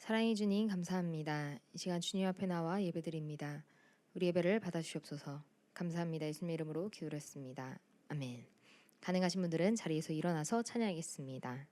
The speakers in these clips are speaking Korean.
사랑해 주님 감사합니다. 이 시간 주님 앞에 나와 예배드립니다. 우리 예배를 받아주시옵소서. 감사합니다. 예수님의 이름으로 기도했습니다. 아멘. 가능하신 분들은 자리에서 일어나서 찬양하겠습니다.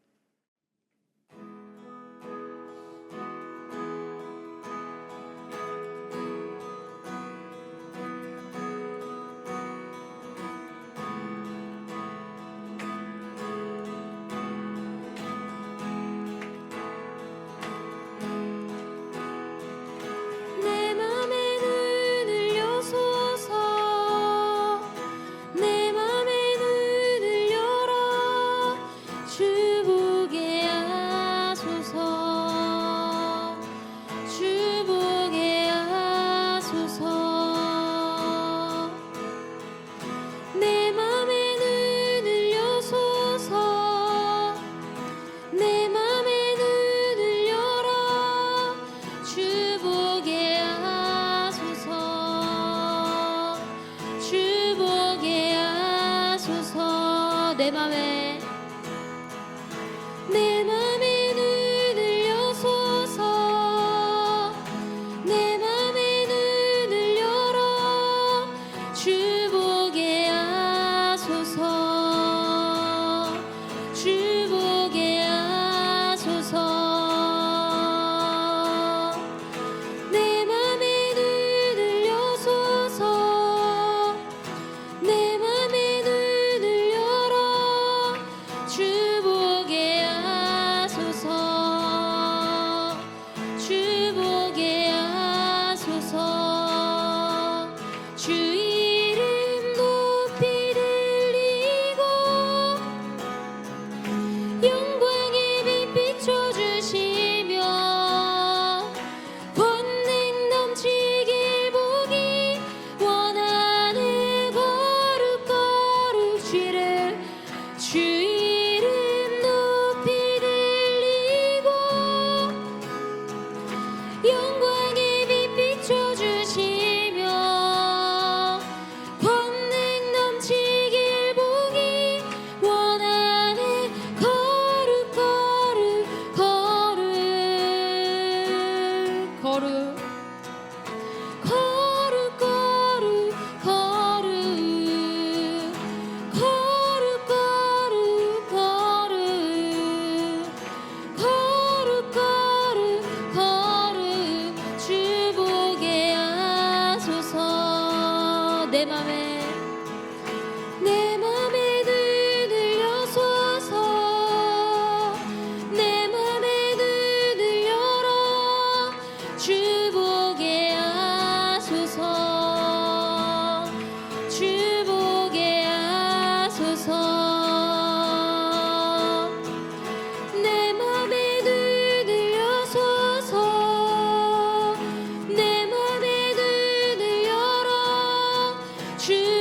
주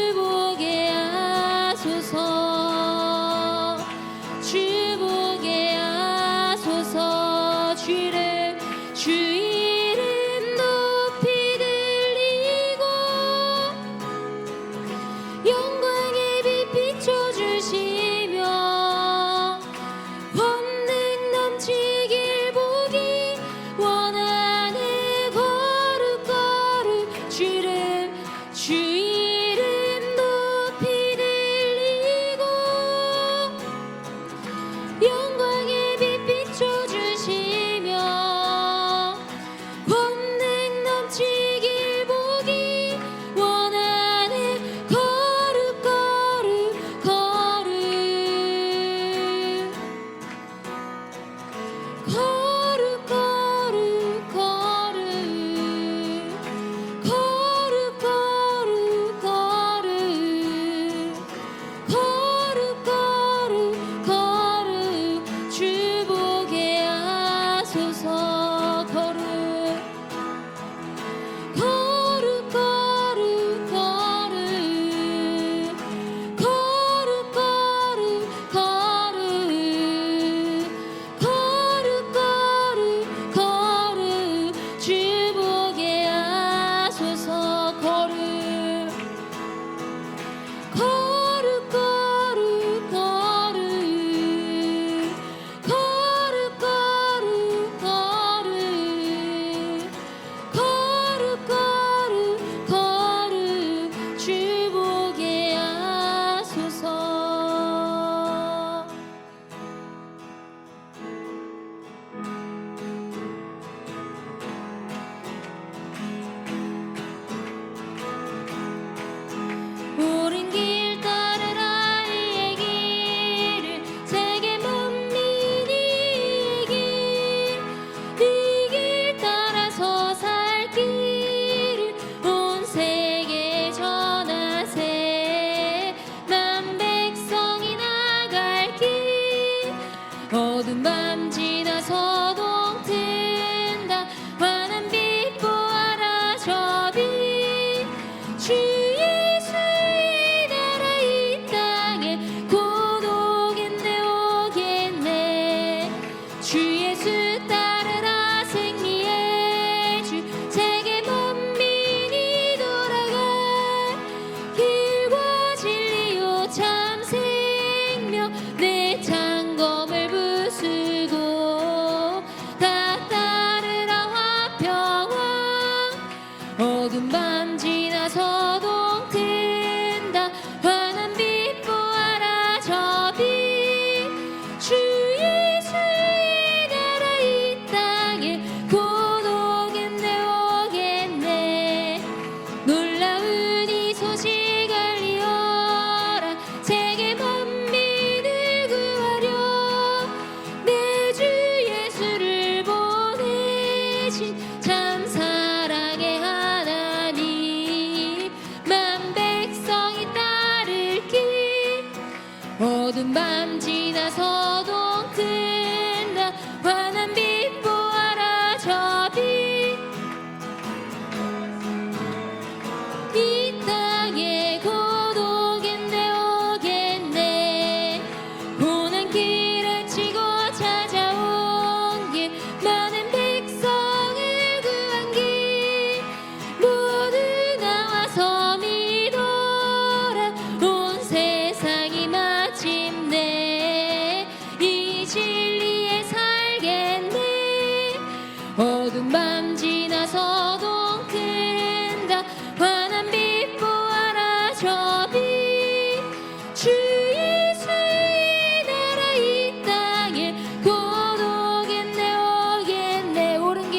어두운 밤 지나서도 든다 환한 빛 보아라 저 빛 이 땅에 고독인데 오겠네 고난 길을 치고 찾아온 길 많은 백성을 구한 길 모두 나와서 믿어라 온 세상이 마침내 이 진리에 살겠네 어두운 밤 지나서도 든다 환한 빛 보아라 저 빛 주 예수의 나라 이 땅에 고독했네 오겠네 옳은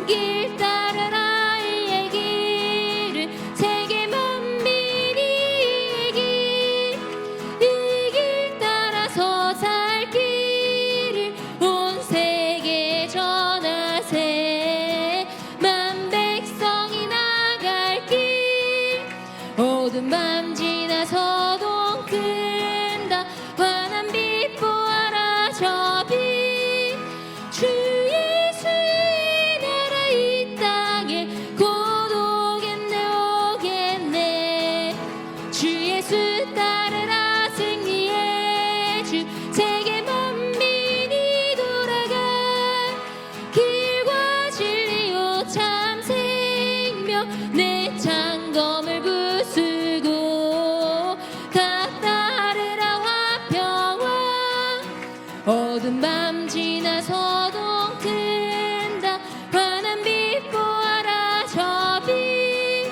길 따르라 이의 길을 세계 만민이 이 길 따라서 살 길을 온 세계에 전하세 만 백성이 나갈 길 어두운 밤 지나서도 든다 환한 빛 보아라 저 빛 주 예수의 나라 이 땅에 고독했네 오겠네 주 예수 따르라 승리의 주 세계 만민이 돌아가 길과 진리요 참 생명 내 창검을 부수고 각 따르라 화평왕 어두운 밤 지나서도 든다 환한 빛 보아라 저 빛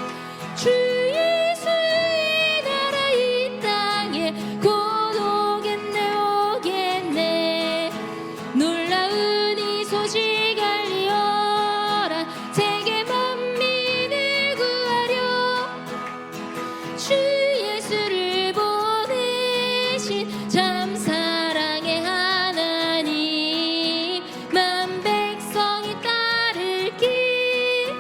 주 예수의 나라 이 땅에 고독했네 오겠네 놀라운 이 소식 알리어라 세계 만민을 구하려 주 예수를 보내신 참 사랑의 하나님 만 백성이 따를 길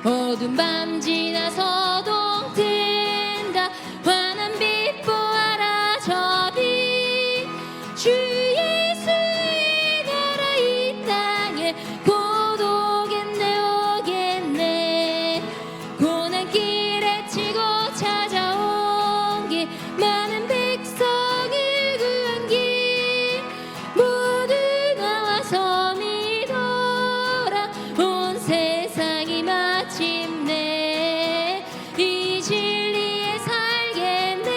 어두운 밤 지나서도 든다 환한 빛 보아라 저 빛 주 예수의 나라 이 땅에 고독했네 오겠네 고난 길에 치고 찾아온 길 많은 백성을 구한 길 모두 나와서 믿어라 온 세상이 마침내 이 진리에 살겠네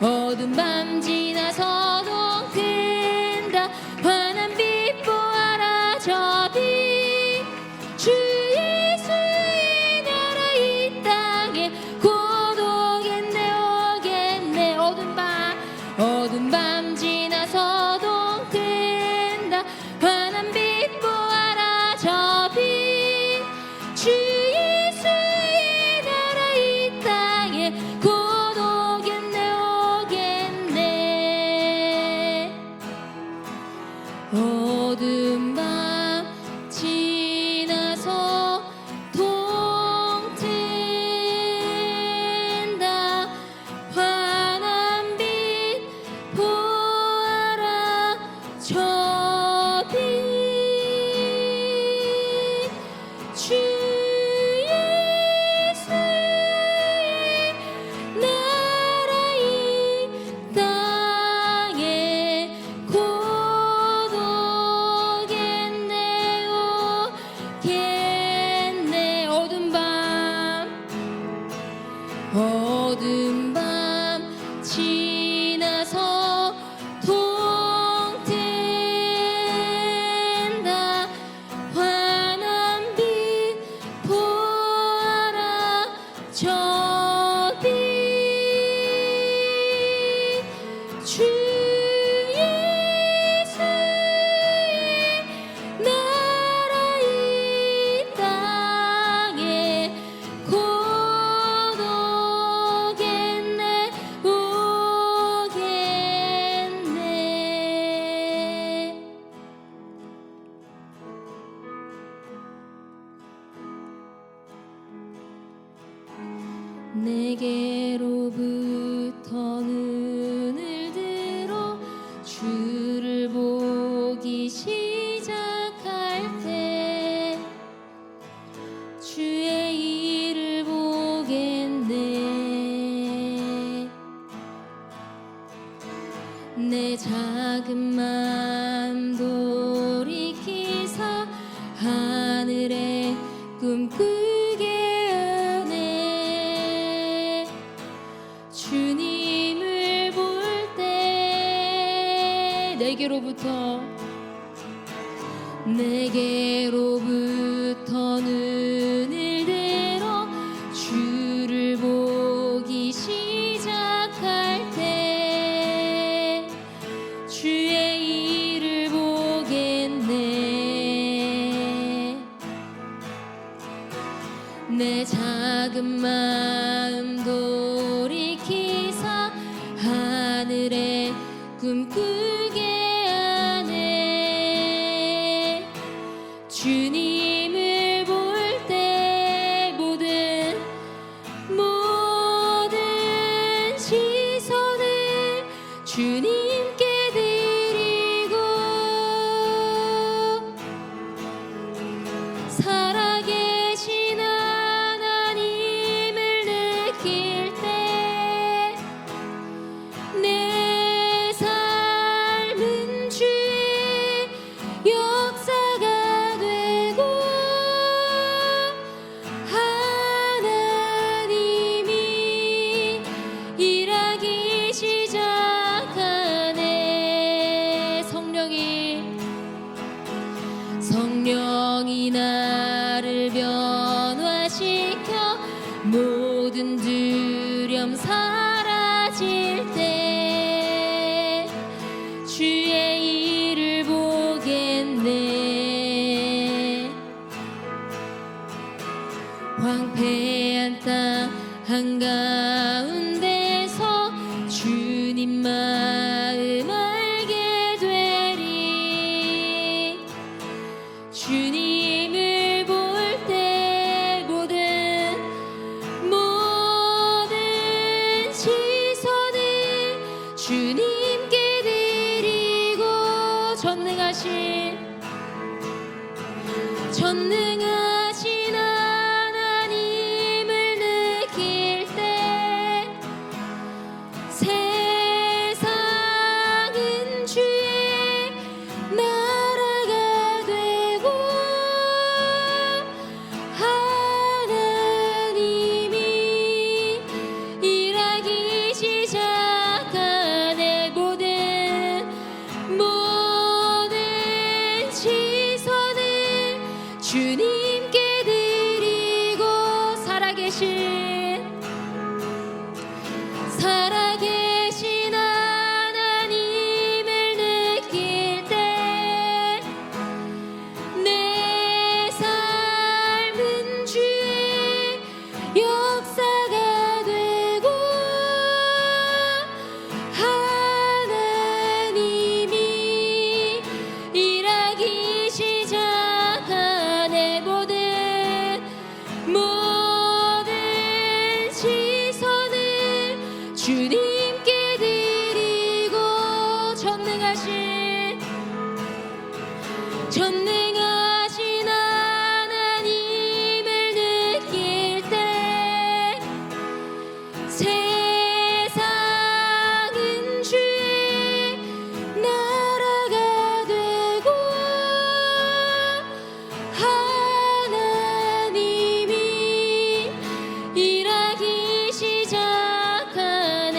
어두운 밤 지나서도 든다 환한 빛 보아라 저 빛 주 예수의 나라 이 땅에 고독했네 오겠네 어두운 밤 지나서도 든다 환한 빛 보아라 저 빛 주 예수의 나라 이 땅에 고독했네 오겠네 어두운 밤 지나서 동튼다 환한 빛 보아라 저 빛 주 예수의 나라 이 땅에 고독했네 오겠네 어두운 밤 지나서 동튼다 환한 빛 보아라 저 빛 주 예수의 나라 이 땅에 고독했네 오겠네 내게로부터 눈을 내 작은 마음 돌이키사 하늘에 꿈꾸게 하네. 주님을 볼 때 내게로부터 눈을 들어 주를 보기 시작할 때 주의 일을 보겠네. 내 작은 마음 돌이키사 하늘에 꿈꾸게 하네. 주님을 볼 때 모든 시선을 주님께 드리고 살아계신 하나님을 느낄 때 내 삶은 주의 역사가 되고 하나님이 일하기 시작하네. 성령이 나를 변화시켜 모든 두려움 사라질 때 주의 일을 보겠네. 황폐한 땅 한가운데서 주님 마음 알게 되리. 주님을 볼 때 모든 시선을 주님께 드리고 전능하신 하나님을 느낄 때 세상은 주의 나라가 되고 하나님이 일하기 시작하네. 모든 시선을 주님께 드리고 살아계신 하나님을 느낄 때 내 삶은 주의 역사가 되고 하나님이 일하기 시작하네. 모든 시선을 주님께 드리고 전능하신 하나님을 느낄 때 세상은 주의 나라가 되고 하나님이 일하기 시작하네.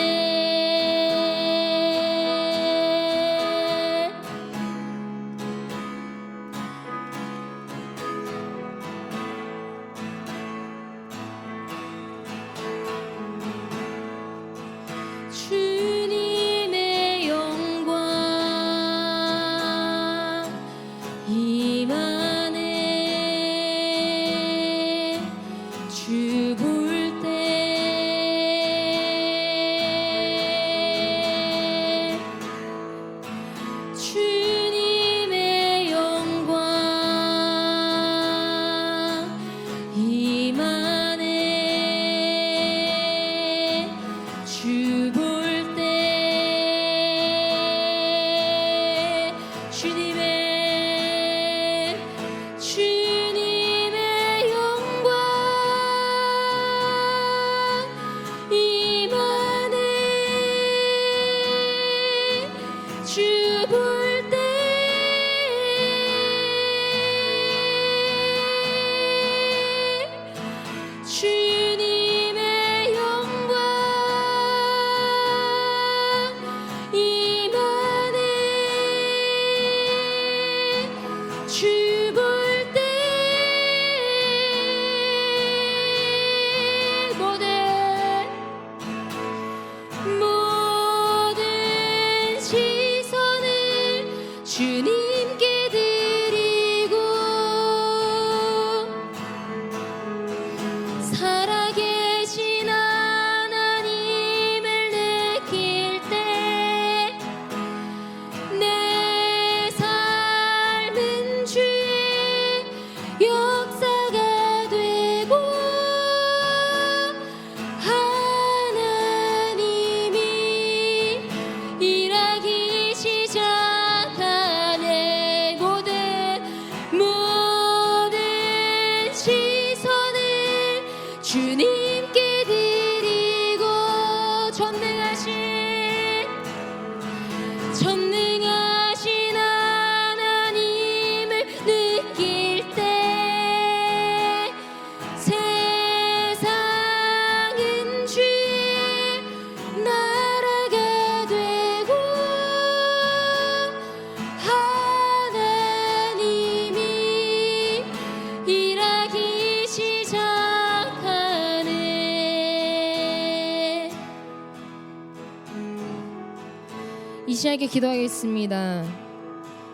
이 시간에 기도하겠습니다.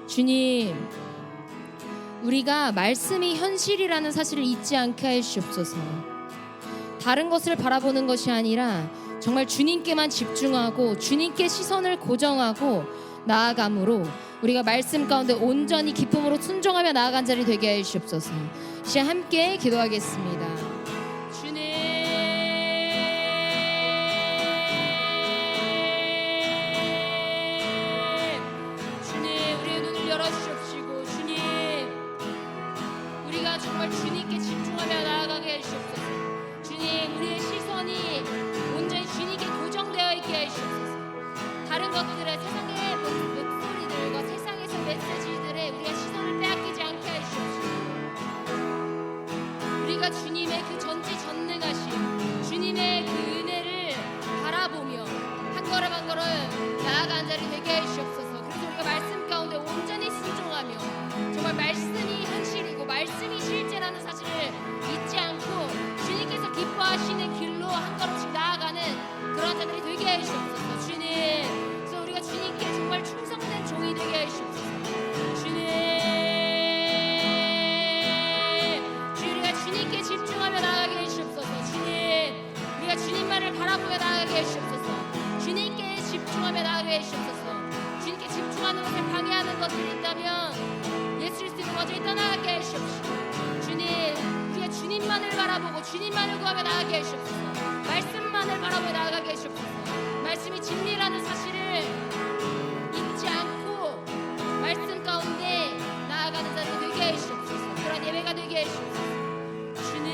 주님, 우리가 말씀이 현실이라는 사실을 잊지 않게 해 주옵소서. 다른 것을 바라보는 것이 아니라 정말 주님께만 집중하고 주님께 시선을 고정하고 나아감으로 우리가 말씀 가운데 온전히 기쁨으로 순종하며 나아간 자리 되게 해 주옵소서. 이 시간 함께 기도하겠습니다. 주님, 우리의 눈을 열어주십시고, 주님, 우리가 정말 주님께 집중하며 나아가게 해주옵소서. 주님, 우리의 시선이 온전히 주님께 고정되어 있게 해주옵소서. 다른 것들의 세상의 목소리들과 세상에서 메시지들에 우리가 시선을 빼앗기지 않게 해주옵소서. 우리가 주님의 그 전지전능하신 주님의 그 은혜를 바라보며 한 걸음 한 걸음 나아가는 자리 되게 해주옵소서. 그래서 우리가 말씀 가운데 온전히 순종하며 정말 말씀이 현실이고 말씀이 실제라는 사실을 잊지 않고 주님께서 기뻐하시는 길로 한 걸음씩 나아가는 그런 자들이 되게 해주옵소서. 주님, 그래서 우리가 주님께 정말 충성된 종이 되게 해주옵소서. 주님, 우리가 주님께 집중하며 나아가게 해주옵소서. 주님, 우리가 주님만을 바라보며 나아가게 해주옵소서. 주님께 집중하며 나아가게 해주옵소서. 주님께 집중하는 것을 방해하는 것들이 있다면 예수 그리스도를 먼저 떠나가게 해주옵소서. 주님, 우리가 주님만을 바라보고 주님만을 구하며 나아가게 해주옵소서. 말씀만을 바라보며 나아가게 해주옵소서. 말씀이 진리라는 사실을 잊지 않고 말씀 가운데 나아가는 자들 되게 해주옵소서. 그런 예배가 되게 해주옵소서. 주님,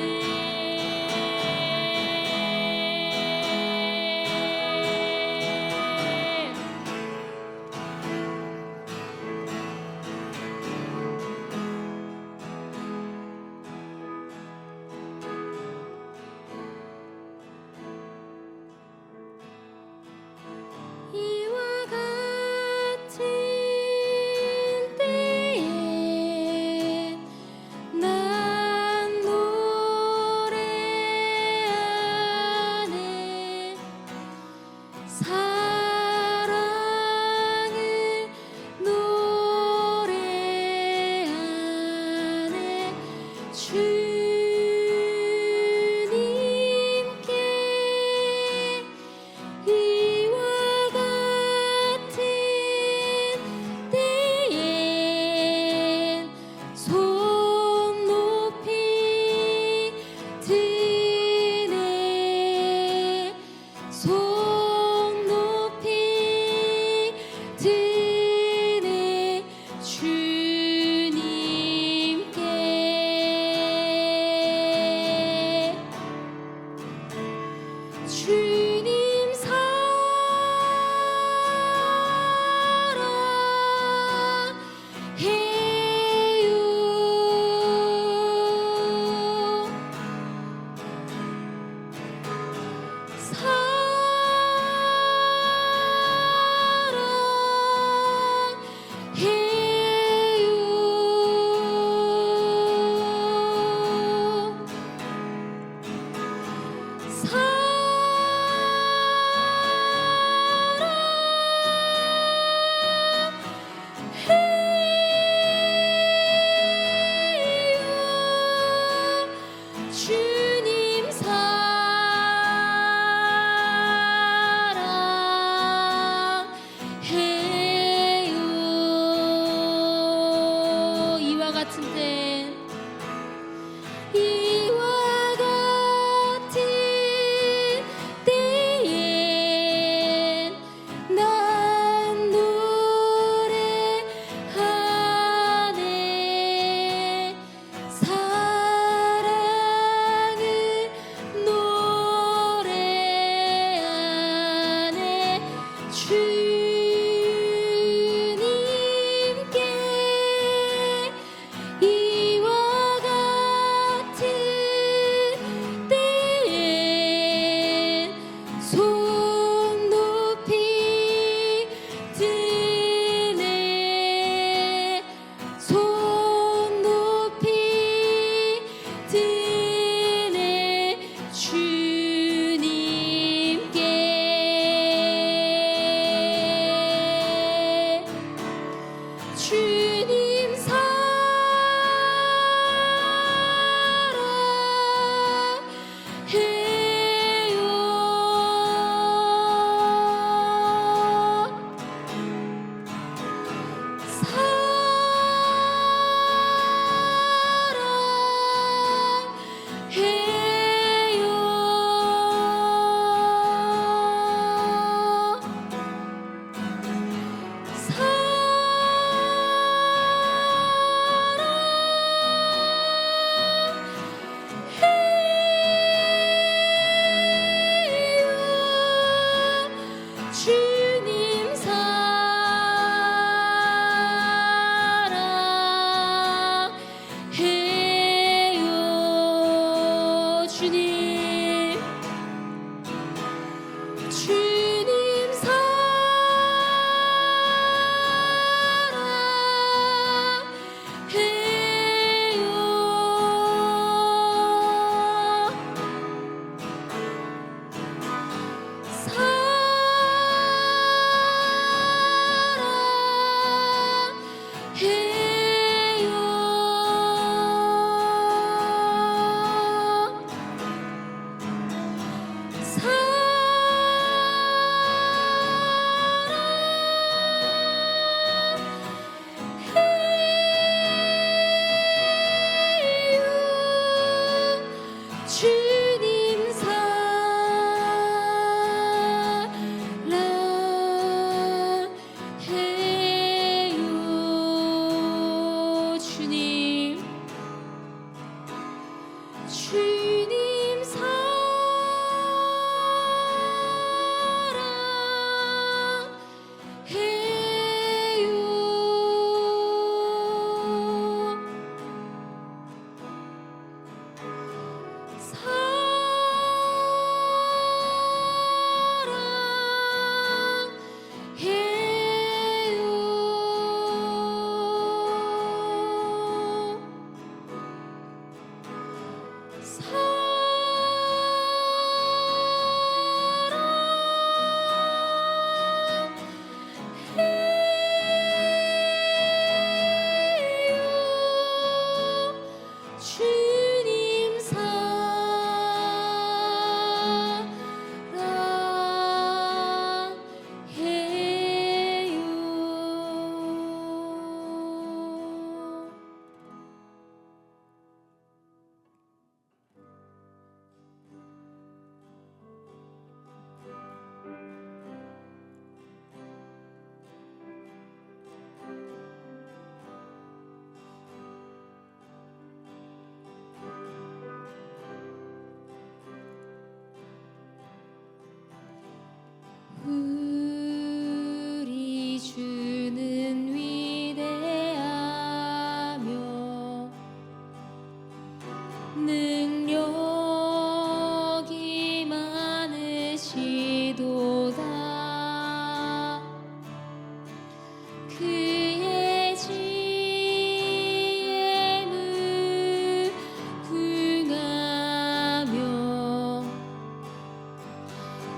이와 같은 때에 난 노래하네. 사랑을 노래하네. 주님께 이와 같은 때엔 손 높이 드네. 손 높이 드네. 주님께 주님 주님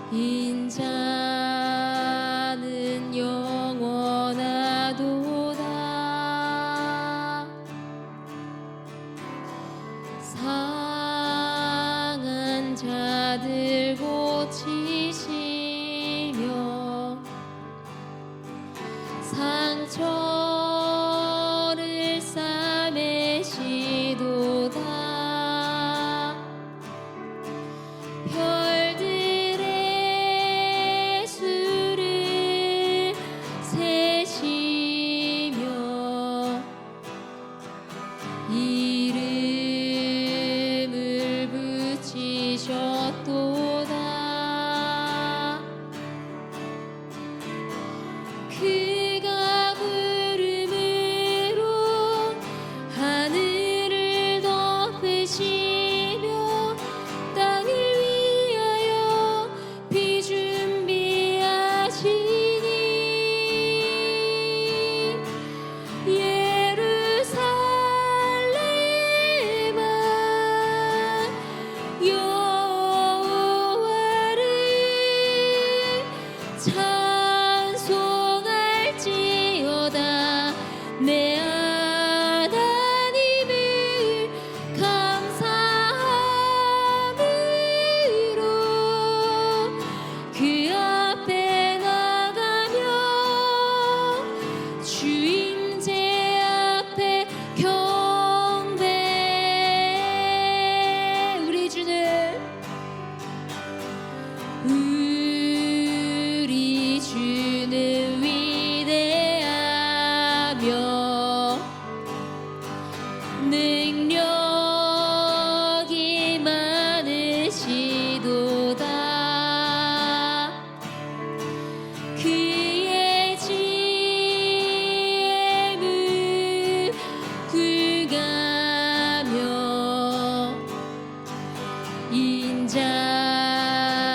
인자는 영원하도다. 상한 자들 고치시며 상처를 싸매시도다. 별들의 수를 세시며 이름을 붙이셨도다. 그가 구름으로 하늘을 덮으시며 땅을 위하여 비 준비하시니 예루살렘아 여호와를 찬송할지어다. 내 하나님을 감사함으로 그 앞에 나가며 주임제 앞에 경배. 우리 주는 위대하며 능력이 많으시도다. 그의 지혜에 굴가며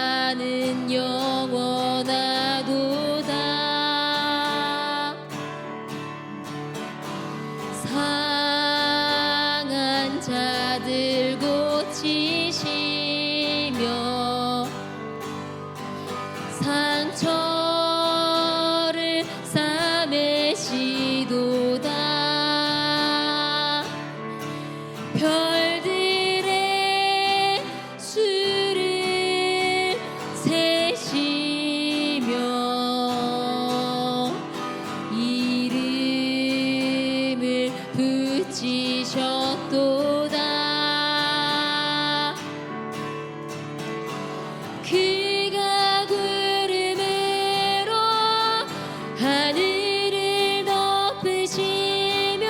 인자는 영원하도다. 상한 자들 고치시며 상처를 싸매시도다. 별들의 수를 세시며 이름을 붙이셨도다. 그가 구름으로 하늘을 덮으시며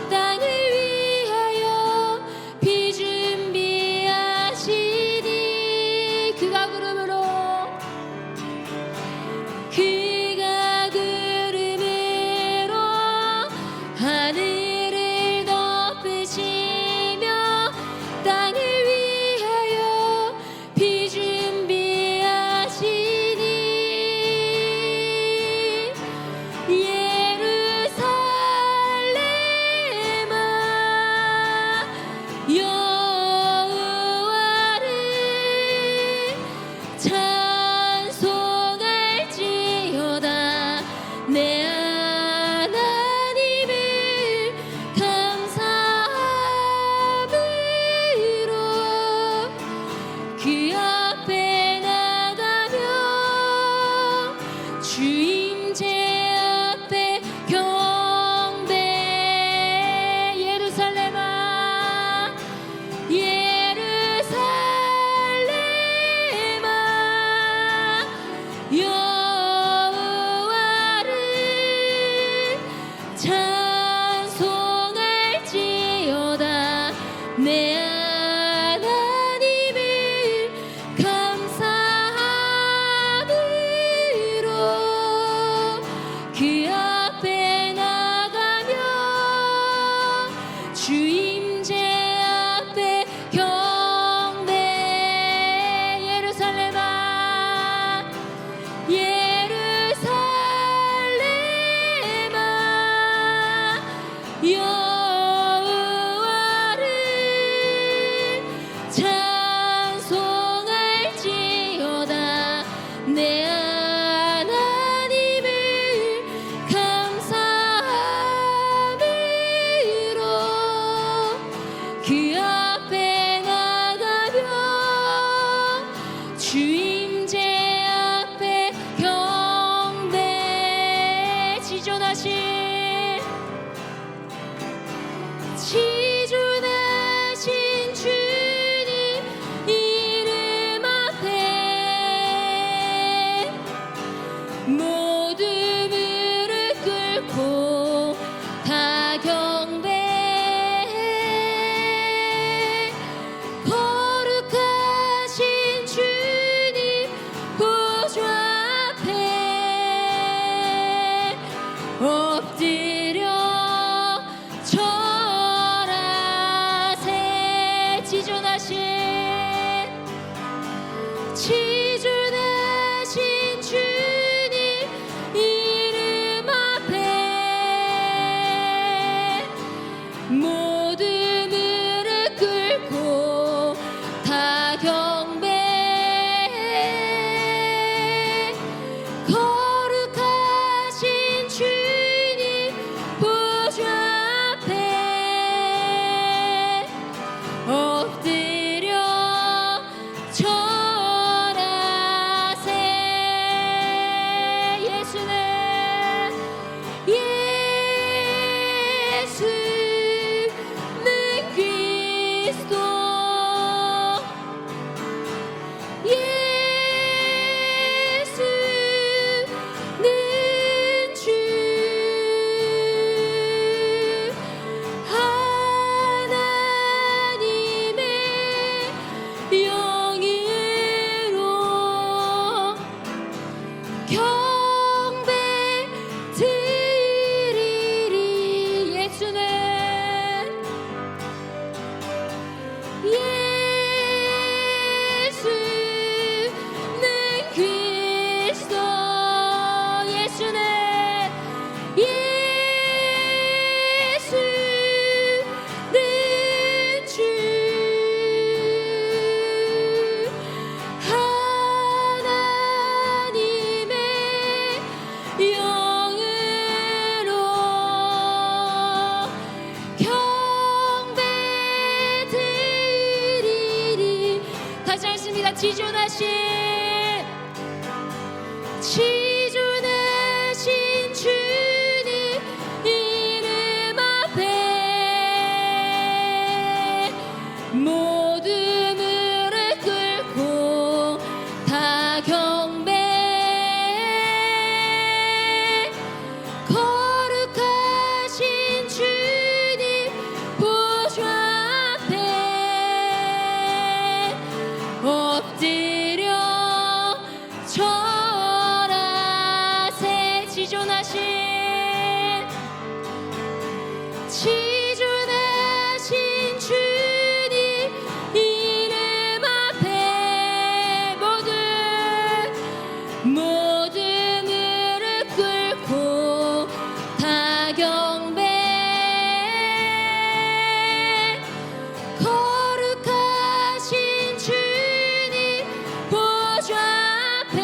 땅을 위하여 비 준비하시니 그가 구름으로 하늘을 덮으시며 땅을 위하여 비 준비하시니 예루살렘아 여호와를 찬송할지어다. 엎드려 절하세 지존하신 주님 이름 앞에 모두 무릎 꿇고 다 경배해 거룩하신 주님 보좌 앞에 엎드려 절하세 예수는 그리스도 예수는 주 하나님의 영으로 경배 드리리 예수는 그리스도 예수는 주 하나님의 영으로 경배 드리리 다시 하겠습니다. 지존하신 주님 이름 앞에 모두 무릎 꿇고 다 경배해 거룩하신 주님 보좌 앞에 엎드려 절하세 지존하신 주님 이름 앞에 모두 무릎 꿇고 다 경배해 거룩하신 주님 보좌 앞에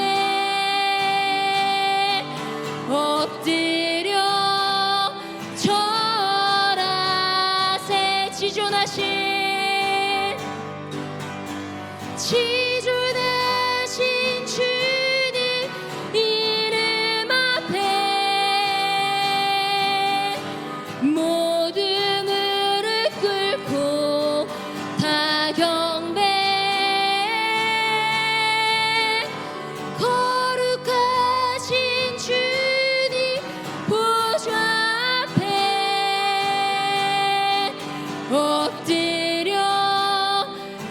엎드려 절하세 지존하신 주님 이름 앞에 모두 무릎 꿇고 다 경배해 거룩하신 주님 보좌 앞에 엎드려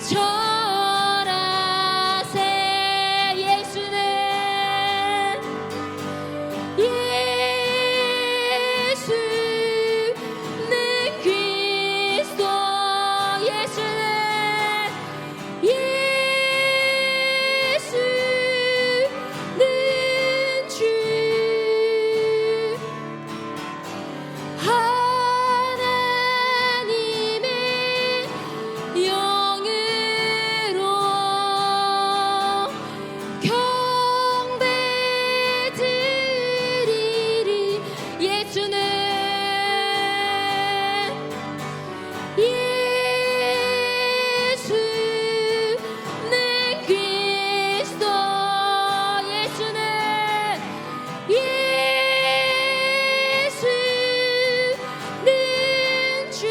절하세 예수는 그리스도 예수는 주 하나님의 영으로 경배 드리리 예수는 그리스도 예수는 주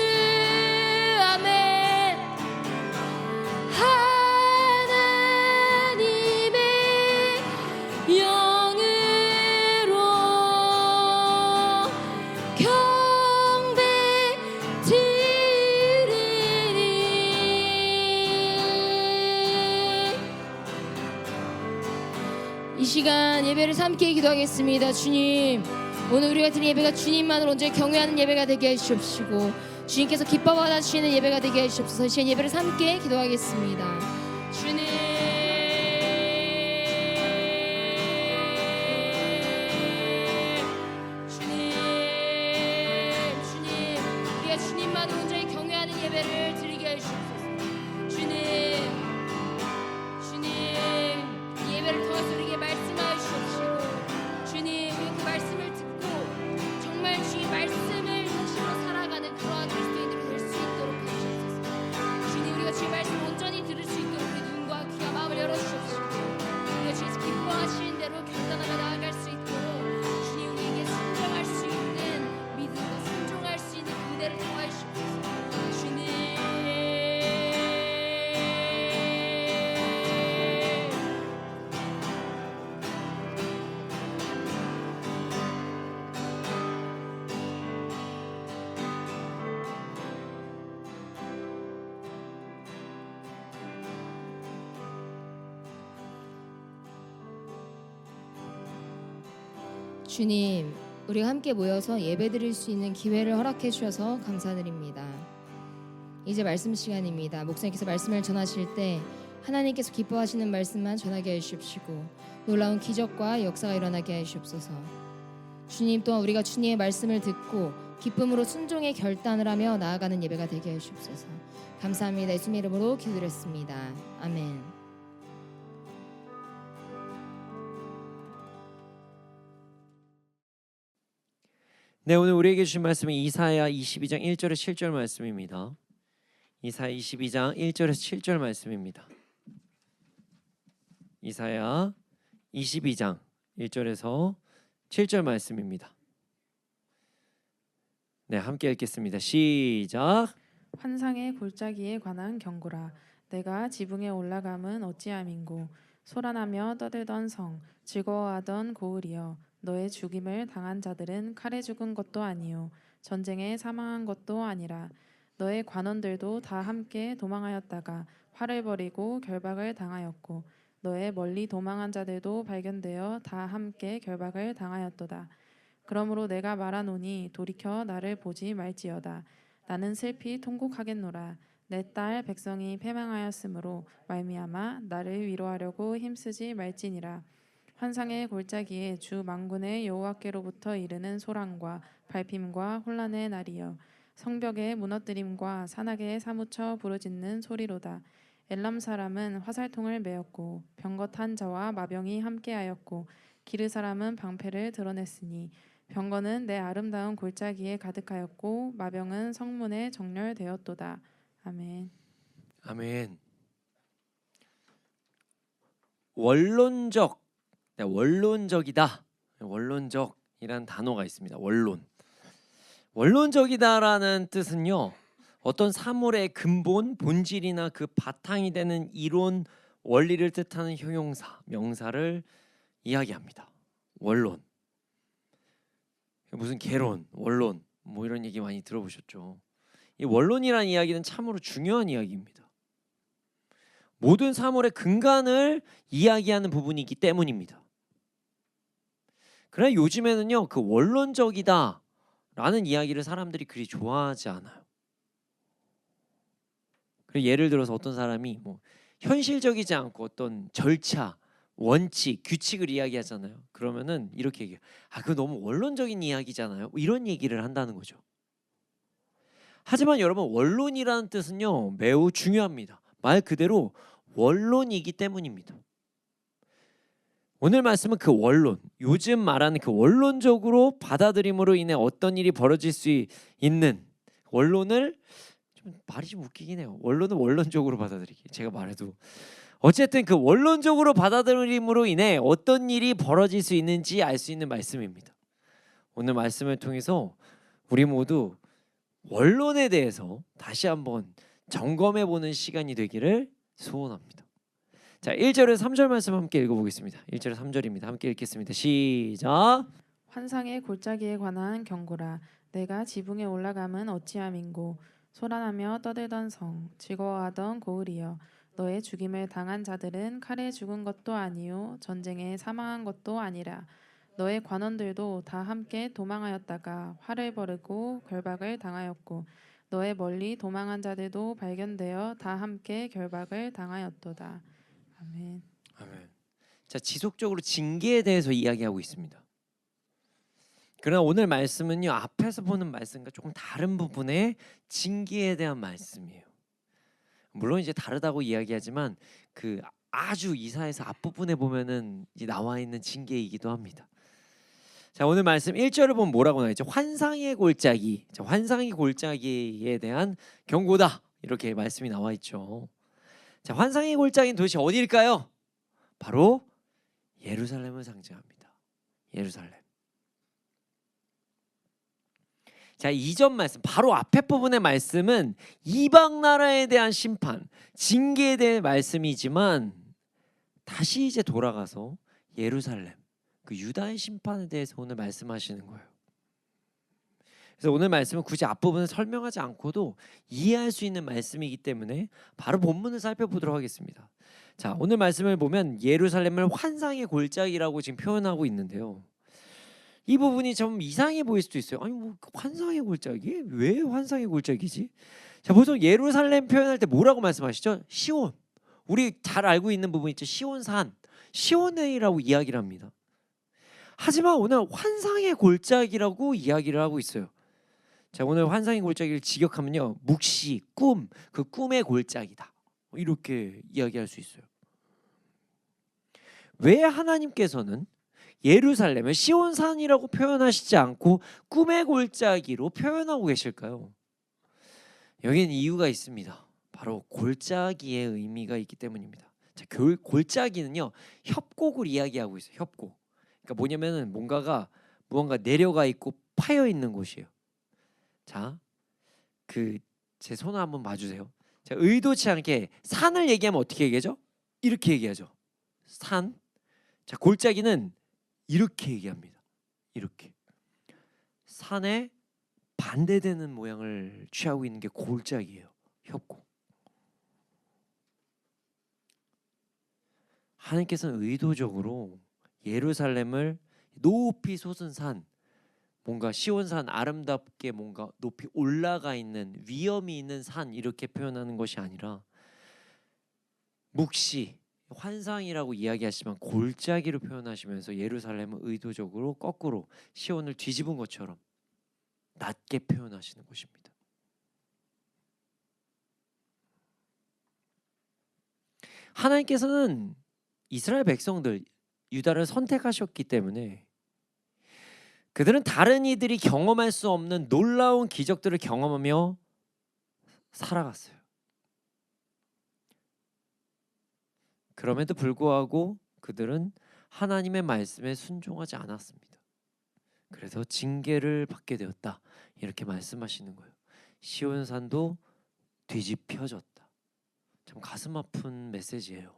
아멘 하나님의 영으로 경배 드리리 이 시간 예배를 함께 기도하겠습니다. 주님 오늘 우리가 드린 예배가 주님만을 온전히 경외하는 예배가 되게 해주시옵시고 주님께서 기뻐 받아주시는 예배가 되게 해주시옵소서. 이 시간 예배를 함께 기도하겠습니다. 주님, 우리가 주님만을 온전히 경외하는 예배를 드리게 해주시옵소서. 주님, 이 예배를 통해서 우리에게 말씀하여 주옵시고 주님, 우리가 그 말씀을 듣고 정말 주의 말씀을 핵심으로 살아가는 그러한 그리스도인들이 될 수 있도록 해주옵소서. 주님, 우리가 주의 말씀을 온전히 들을 수 있도록 우리 눈과 귀와 마음을 열어주옵시고 우리가 주께서 기뻐하시는 대로 결단하며 나아갈 수 있도록 주님, 우리에게 순종할 수 있는 믿음과 순종할 수 있는 그대를 통하여 주옵소서. 주님, 주님, 우리가 함께 모여서 예배드릴 수 있는 기회를 허락해 주셔서 감사드립니다. 이제 말씀 시간입니다. 목사님께서 말씀을 전하실 때 하나님께서 기뻐하시는 말씀만 전하게 해주십시고 놀라운 기적과 역사가 일어나게 해주옵소서. 주님, 또한 우리가 주님의 말씀을 듣고 기쁨으로 순종의 결단을 하며 나아가는 예배가 되게 해주옵소서. 감사합니다. 예수님의 이름으로 기도드렸습니다. 아멘. 네, 오늘 우리에게 주신 말씀은 이사야 22장 1절에서 7절 말씀입니다. 이사야 22장 1절에서 7절 말씀입니다. 이사야 22장 1절에서 7절 말씀입니다. 네, 함께 읽겠습니다. 시작. 환상의 골짜기에 관한 경고라. 내가 지붕에 올라감은 어찌함인고 소란하며 떠들던 성, 즐거워하던 고을이여, 너의 죽임을 당한 자들은 칼에 죽은 것도 아니요 전쟁에 사망한 것도 아니라 너의 관원들도 다 함께 도망하였다가 활을 벌이고 결박을 당하였고 너의 멀리 도망한 자들도 발견되어 다 함께 결박을 당하였도다. 그러므로 내가 말하노니 돌이켜 나를 보지 말지어다. 나는 슬피 통곡하겠노라. 내 딸 백성이 패망하였으므로 말미암아 나를 위로하려고 힘쓰지 말지니라. 환상의 골짜기에 주 만군의 여호와께로부터 이르는 소란과 발핌과 혼란의 날이여, 성벽의 무너뜨림과 산악에 사무쳐 부르짖는 소리로다. 엘람 사람은 화살통을 메었고 병거 탄 자와 마병이 함께하였고 기르 사람은 방패를 드러냈으니 병거는 내 아름다운 골짜기에 가득하였고 마병은 성문에 정렬되었도다. 아멘. 아멘. 원론적, 원론적이다. 원론적이란 단어가 있습니다. 원론적이다라는 뜻은요, 어떤 사물의 근본, 본질이나 그 바탕이 되는 이론, 원리를 뜻하는 형용사, 명사를 이야기합니다. 원론. 무슨 개론, 원론, 뭐 이런 얘기 많이 들어보셨죠? 이 원론이라는 이야기는 참으로 중요한 이야기입니다. 모든 사물의 근간을 이야기하는 부분이기 때문입니다. 그러나 요즘에는요, 그 원론적이다 라는 이야기를 사람들이 그리 좋아하지 않아요. 그리고 예를 들어서 어떤 사람이 뭐 현실적이지 않고 어떤 절차, 원칙, 규칙을 이야기하잖아요. 그러면은 이렇게 얘기해요. 그거 너무 원론적인 이야기잖아요. 이런 얘기를 한다는 거죠. 하지만 여러분, 원론이라는 뜻은요, 매우 중요합니다. 말 그대로 원론이기 때문입니다. 오늘 말씀은 그 원론, 요즘 말하는 그 원론적으로 받아들임으로 인해 어떤 일이 벌어질 수 있는 원론을, 좀 말이 좀 웃기긴 해요. 원론은 원론적으로 받아들이기. 제가 말해도 어쨌든 그 원론적으로 받아들임으로 인해 어떤 일이 벌어질 수 있는지 알 수 있는 말씀입니다. 오늘 말씀을 통해서 우리 모두 원론에 대해서 다시 한번 점검해 보는 시간이 되기를 소원합니다. 자, 1절에서 3절 말씀 함께 읽어보겠습니다. 1절에서 3절입니다. 함께 읽겠습니다. 시작. 환상의 골짜기에 관한 경고라. 내가 지붕에 올라감은 어찌함인고 소란하며 떠들던 성, 즐거워하던 고을이여, 너의 죽임을 당한 자들은 칼에 죽은 것도 아니요 전쟁에 사망한 것도 아니라 너의 관원들도 다 함께 도망하였다가 화를 벌이고 결박을 당하였고 너의 멀리 도망한 자들도 발견되어 다 함께 결박을 당하였도다. 아멘. 아멘. 자, 지속적으로 징계에 대해서 이야기하고 있습니다. 그러나 오늘 말씀은요, 앞에서 보는 말씀과 조금 다른 부분의 징계에 대한 말씀이에요. 물론 이제 다르다고 이야기하지만 그 아주 이사에서 앞부분에 보면은 이제 나와 있는 징계이기도 합니다. 자, 오늘 말씀 1절을 보면 뭐라고 나와 있죠? 환상의 골짜기. 자, 환상의 골짜기에 대한 경고다. 이렇게 말씀이 나와 있죠. 자, 환상의 골짜기는 도대체 어디일까요? 바로 예루살렘을 상징합니다. 예루살렘. 자, 이전 말씀 바로 앞에 부분의 말씀은 이방 나라에 대한 심판, 징계에 대한 말씀이지만 다시 이제 돌아가서 예루살렘, 그 유다의 심판에 대해서 오늘 말씀하시는 거예요. 그래서 오늘 말씀은 굳이 앞부분을 설명하지 않고도 이해할 수 있는 말씀이기 때문에 바로 본문을 살펴보도록 하겠습니다. 자, 오늘 말씀을 보면 예루살렘을 환상의 골짜기라고 지금 표현하고 있는데요. 이 부분이 좀 이상해 보일 수도 있어요. 아니 뭐 환상의 골짜기? 왜 환상의 골짜기지? 자, 보통 예루살렘 표현할 때 뭐라고 말씀하시죠? 시온. 우리 잘 알고 있는 부분 있죠. 시온산, 시온회라고 이야기를 합니다. 하지만 오늘 환상의 골짜기라고 이야기를 하고 있어요. 자, 오늘 환상의 골짜기를 직역하면요, 묵시, 꿈, 그 꿈의 골짜기다. 이렇게 이야기할 수 있어요. 왜 하나님께서는 예루살렘을 시온산이라고 표현하시지 않고 꿈의 골짜기로 표현하고 계실까요? 여기는 이유가 있습니다. 바로 골짜기의 의미가 있기 때문입니다. 자, 골짜기는요, 협곡을 이야기하고 있어요. 협곡. 그러니까 뭐냐면은 무언가 내려가 있고 파여 있는 곳이에요. 자, 제 손을 한번 봐주세요. 자, 의도치 않게 산을 얘기하면 어떻게 얘기하죠? 이렇게 얘기하죠. 산. 자, 골짜기는 이렇게 얘기합니다. 이렇게 산에 반대되는 모양을 취하고 있는 게 골짜기예요. 협곡. 하나님께서는 의도적으로 예루살렘을 높이 솟은 산, 뭔가 시온산 아름답게 뭔가 높이 올라가 있는 위엄이 있는 산 이렇게 표현하는 것이 아니라 묵시, 환상이라고 이야기하시지만 골짜기로 표현하시면서 예루살렘은 의도적으로 거꾸로 시온을 뒤집은 것처럼 낮게 표현하시는 것입니다. 하나님께서는 이스라엘 백성들 유다를 선택하셨기 때문에 그들은 다른 이들이 경험할 수 없는 놀라운 기적들을 경험하며 살아갔어요. 그럼에도 불구하고 그들은 하나님의 말씀에 순종하지 않았습니다. 그래서 징계를 받게 되었다. 이렇게 말씀하시는 거예요. 시온산도 뒤집혀졌다. 참 가슴 아픈 메시지예요.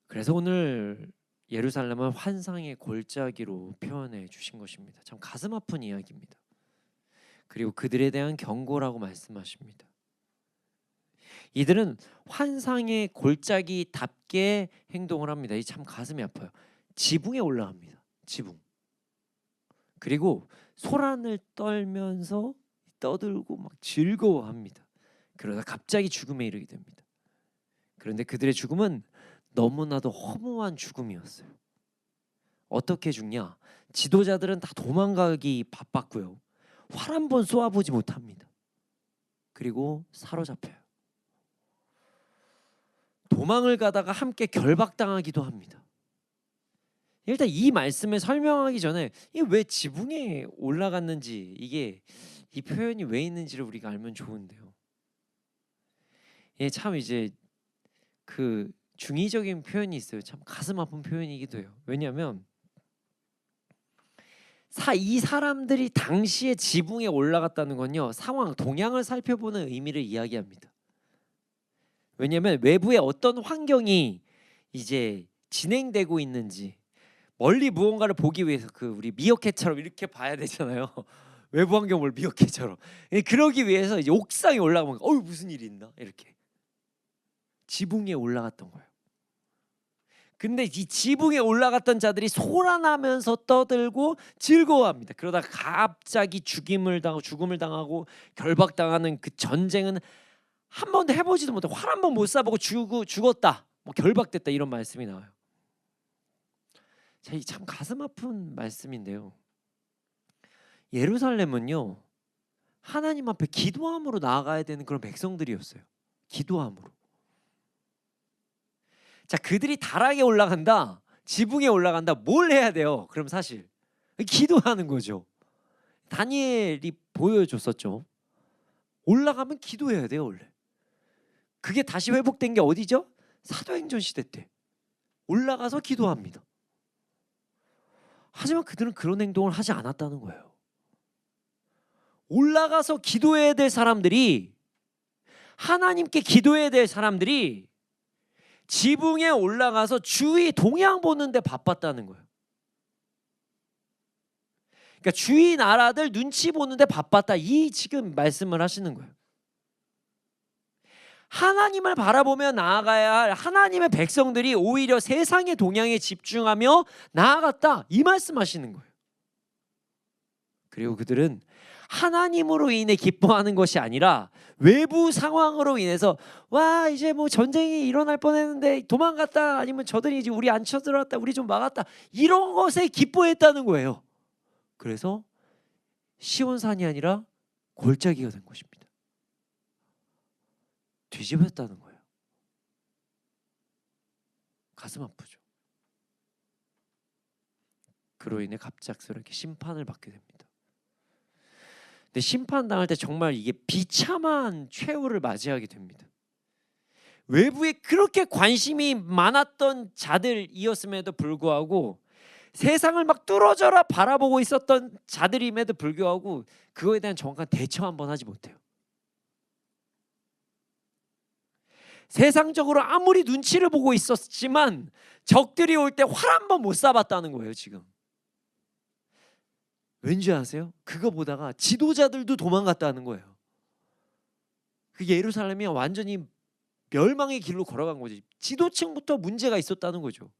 그래서 오늘 예루살렘을 환상의 골짜기로 표현해 주신 것입니다. 참 가슴 아픈 이야기입니다. 그리고 그들에 대한 경고라고 말씀하십니다. 이들은 환상의 골짜기답게 행동을 합니다. 이 참 가슴이 아파요. 지붕에 올라갑니다. 지붕. 그리고 소란을 떨면서 떠들고 막 즐거워합니다. 그러다 갑자기 죽음에 이르게 됩니다. 그런데 그들의 죽음은 너무나도 허무한 죽음이었어요. 어떻게 죽냐? 지도자들은 다 도망가기 바빴고요. 활 한 번 쏘아보지 못합니다. 그리고 사로잡혀요. 도망을 가다가 함께 결박당하기도 합니다. 일단 이 말씀을 설명하기 전에 이게 왜 지붕에 올라갔는지, 이게 이 표현이 왜 있는지를 우리가 알면 좋은데요. 예, 참 이제 그 중의적인 표현이 있어요. 참 가슴 아픈 표현이기도 해요. 왜냐하면 이 사람들이 당시에 지붕에 올라갔다는 건요, 상황 동향을 살펴보는 의미를 이야기합니다. 왜냐하면 외부에 어떤 환경이 이제 진행되고 있는지 멀리 무언가를 보기 위해서 우리 미어캣처럼 이렇게 봐야 되잖아요. 외부 환경을 미어캣처럼. 그러기 위해서 이제 옥상에 올라가면 무슨 일이 있나 이렇게 지붕에 올라갔던 거예요. 근데 이 지붕에 올라갔던 자들이 소란하면서 떠들고 즐거워합니다. 그러다 갑자기 죽음을 당하고 결박당하는 그 전쟁은 한 번도 해보지도 못하고 활 한 번 못 쏴보고 죽었다, 뭐 결박됐다, 이런 말씀이 나와요. 자, 이 참 가슴 아픈 말씀인데요. 예루살렘은요, 하나님 앞에 기도함으로 나아가야 되는 그런 백성들이었어요. 기도함으로. 자, 그들이 다락에 올라간다, 지붕에 올라간다, 뭘 해야 돼요? 그럼 사실 기도하는 거죠. 다니엘이 보여줬었죠. 올라가면 기도해야 돼요, 원래. 그게 다시 회복된 게 어디죠? 사도행전 시대 때 올라가서 기도합니다. 하지만 그들은 그런 행동을 하지 않았다는 거예요. 올라가서 기도해야 될 사람들이, 하나님께 기도해야 될 사람들이 지붕에 올라가서 주위 동향 보는데 바빴다는 거예요. 그러니까 주위 나라들 눈치 보는데 바빴다, 이 지금 말씀을 하시는 거예요. 하나님을 바라보며 나아가야 할 하나님의 백성들이 오히려 세상의 동향에 집중하며 나아갔다, 이 말씀하시는 거예요. 그리고 그들은 하나님으로 인해 기뻐하는 것이 아니라 외부 상황으로 인해서, 와 이제 뭐 전쟁이 일어날 뻔했는데 도망갔다, 아니면 저들이 이제 우리 안 쳐들어왔다, 우리 좀 막았다, 이런 것에 기뻐했다는 거예요. 그래서 시온산이 아니라 골짜기가 된 것입니다. 뒤집었다는 거예요. 가슴 아프죠. 그로 인해 갑작스럽게 심판을 받게 됩니다. 근데 심판당할 때 정말 이게 비참한 최후를 맞이하게 됩니다. 외부에 그렇게 관심이 많았던 자들이었음에도 불구하고, 세상을 막 뚫어져라 바라보고 있었던 자들임에도 불구하고 그거에 대한 정확한 대처 한번 하지 못해요. 세상적으로 아무리 눈치를 보고 있었지만 적들이 올 때 활 한 번 못 쏴봤다는 거예요. 지금 왠지 아세요? 그거 보다가 지도자들도 도망갔다는 거예요. 그 예루살렘이 완전히 멸망의 길로 걸어간 거지. 지도층부터 문제가 있었다는 거죠.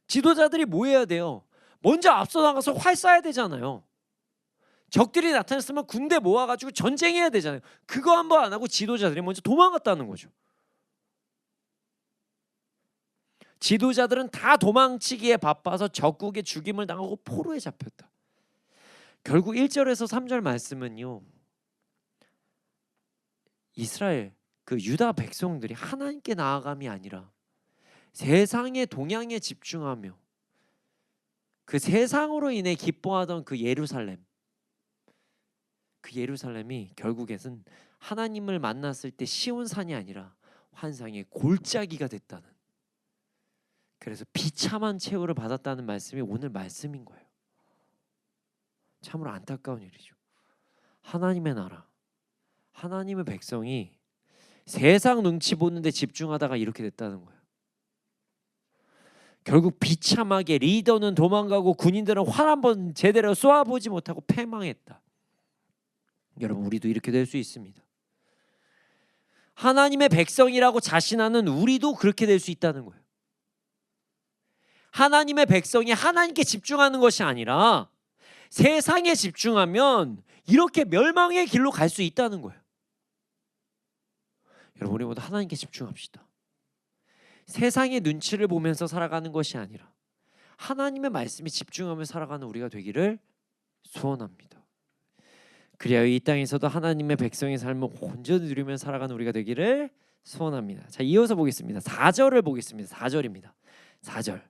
지도자들이 뭐 해야 돼요? 먼저 앞서 나가서 활 쏴야 되잖아요. 적들이 나타났으면 군대 모아가지고 전쟁해야 되잖아요. 그거 한번 안 하고 지도자들이 먼저 도망갔다는 거죠. 지도자들은 다 도망치기에 바빠서 적국의 죽임을 당하고 포로에 잡혔다. 결국 1절에서 3절 말씀은요, 이스라엘 그 유다 백성들이 하나님께 나아감이 아니라 세상의 동향에 집중하며 그 세상으로 인해 기뻐하던 그 예루살렘, 그 예루살렘이 결국에는 하나님을 만났을 때 시온산이 아니라 환상의 골짜기가 됐다는, 그래서 비참한 최후를 받았다는 말씀이 오늘 말씀인 거예요. 참으로 안타까운 일이죠. 하나님의 나라, 하나님의 백성이 세상 눈치 보는데 집중하다가 이렇게 됐다는 거예요. 결국 비참하게 리더는 도망가고 군인들은 활 한번 제대로 쏘아보지 못하고 패망했다. 여러분, 우리도 이렇게 될 수 있습니다. 하나님의 백성이라고 자신하는 우리도 그렇게 될 수 있다는 거예요. 하나님의 백성이 하나님께 집중하는 것이 아니라 세상에 집중하면 이렇게 멸망의 길로 갈 수 있다는 거예요. 여러분, 우리 모두 하나님께 집중합시다. 세상의 눈치를 보면서 살아가는 것이 아니라 하나님의 말씀에 집중하며 살아가는 우리가 되기를 소원합니다. 그래야 이 땅에서도 하나님의 백성의 삶을 온전히 누리며 살아가는 우리가 되기를 소원합니다. 자, 이어서 보겠습니다. 4절을 보겠습니다. 4절입니다. 4절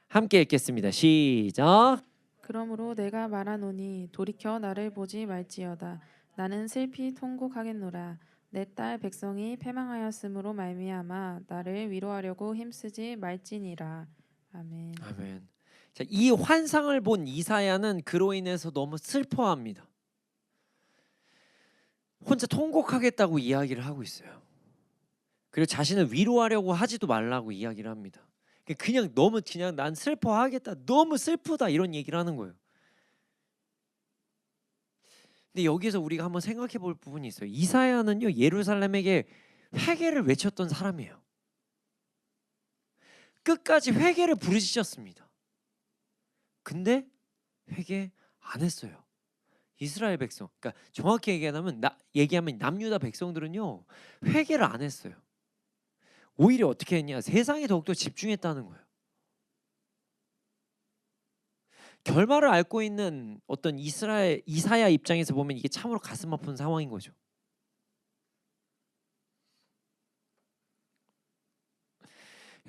함께 읽겠습니다. 시작. 그러므로 내가 말하노니 돌이켜 나를 보지 말지어다. 나는 슬피 통곡하겠노라. 내 딸 백성이 패망하였으므로 말미암아 나를 위로하려고 힘쓰지 말지니라. 아멘. 아멘. 자, 이 환상을 본 이사야는 그로 인해서 너무 슬퍼합니다. 혼자 통곡하겠다고 이야기를 하고 있어요. 그리고 자신을 위로하려고 하지도 말라고 이야기를 합니다. 그냥 너무 그냥 난 슬퍼하겠다, 너무 슬프다, 이런 얘기를 하는 거예요. 근데 여기서 우리가 한번 생각해 볼 부분이 있어요. 이사야는요, 예루살렘에게 회개를 외쳤던 사람이에요. 끝까지 회개를 부르짖었습니다. 근데 회개 안 했어요. 이스라엘 백성, 그러니까 정확히 얘기하면 남유다 백성들은요 회개를 안 했어요. 오히려 어떻게 했냐? 세상에 더욱더 집중했다는 거예요. 결말을 앓고 있는 어떤 이사야 입장에서 보면 이게 참으로 가슴 아픈 상황인 거죠.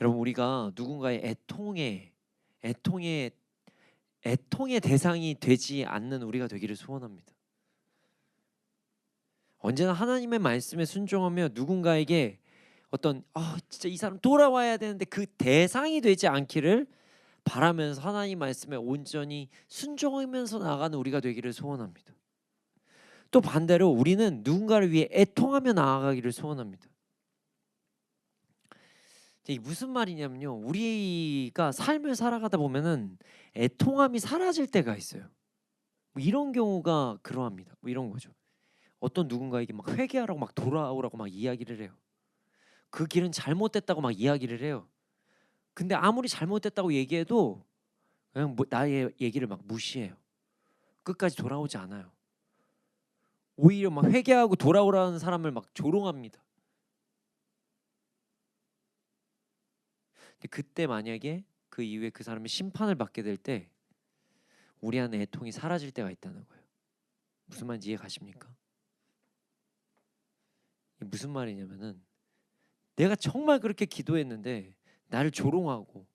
여러분, 우리가 누군가의 애통의 대상이 되지 않는 우리가 되기를 소원합니다. 언제나 하나님의 말씀에 순종하며 누군가에게 어떤 진짜 이 사람 돌아와야 되는데 그 대상이 되지 않기를 바라면서 하나님 말씀에 온전히 순종하면서 나아가는 우리가 되기를 소원합니다. 또 반대로 우리는 누군가를 위해 애통하며 나아가기를 소원합니다. 이게 무슨 말이냐면요, 우리가 삶을 살아가다 보면은 애통함이 사라질 때가 있어요. 뭐 이런 경우가 그러합니다. 뭐 이런 거죠. 어떤 누군가에게 막 회개하라고 막 돌아오라고 막 이야기를 해요. 그 길은 잘못됐다고 막 이야기를 해요. 근데 아무리 잘못됐다고 얘기해도 그냥 나의 얘기를 막 무시해요. 끝까지 돌아오지 않아요. 오히려 막 회개하고 돌아오라는 사람을 막 조롱합니다. 근데 그때 만약에 그 이후에 그 사람이 심판을 받게 될 때 우리 안에 애통이 사라질 때가 있다는 거예요. 무슨 말인지 이해 가십니까? 이게 무슨 말이냐면은 내가 정말 그렇게 기도했는데 나를 조롱하고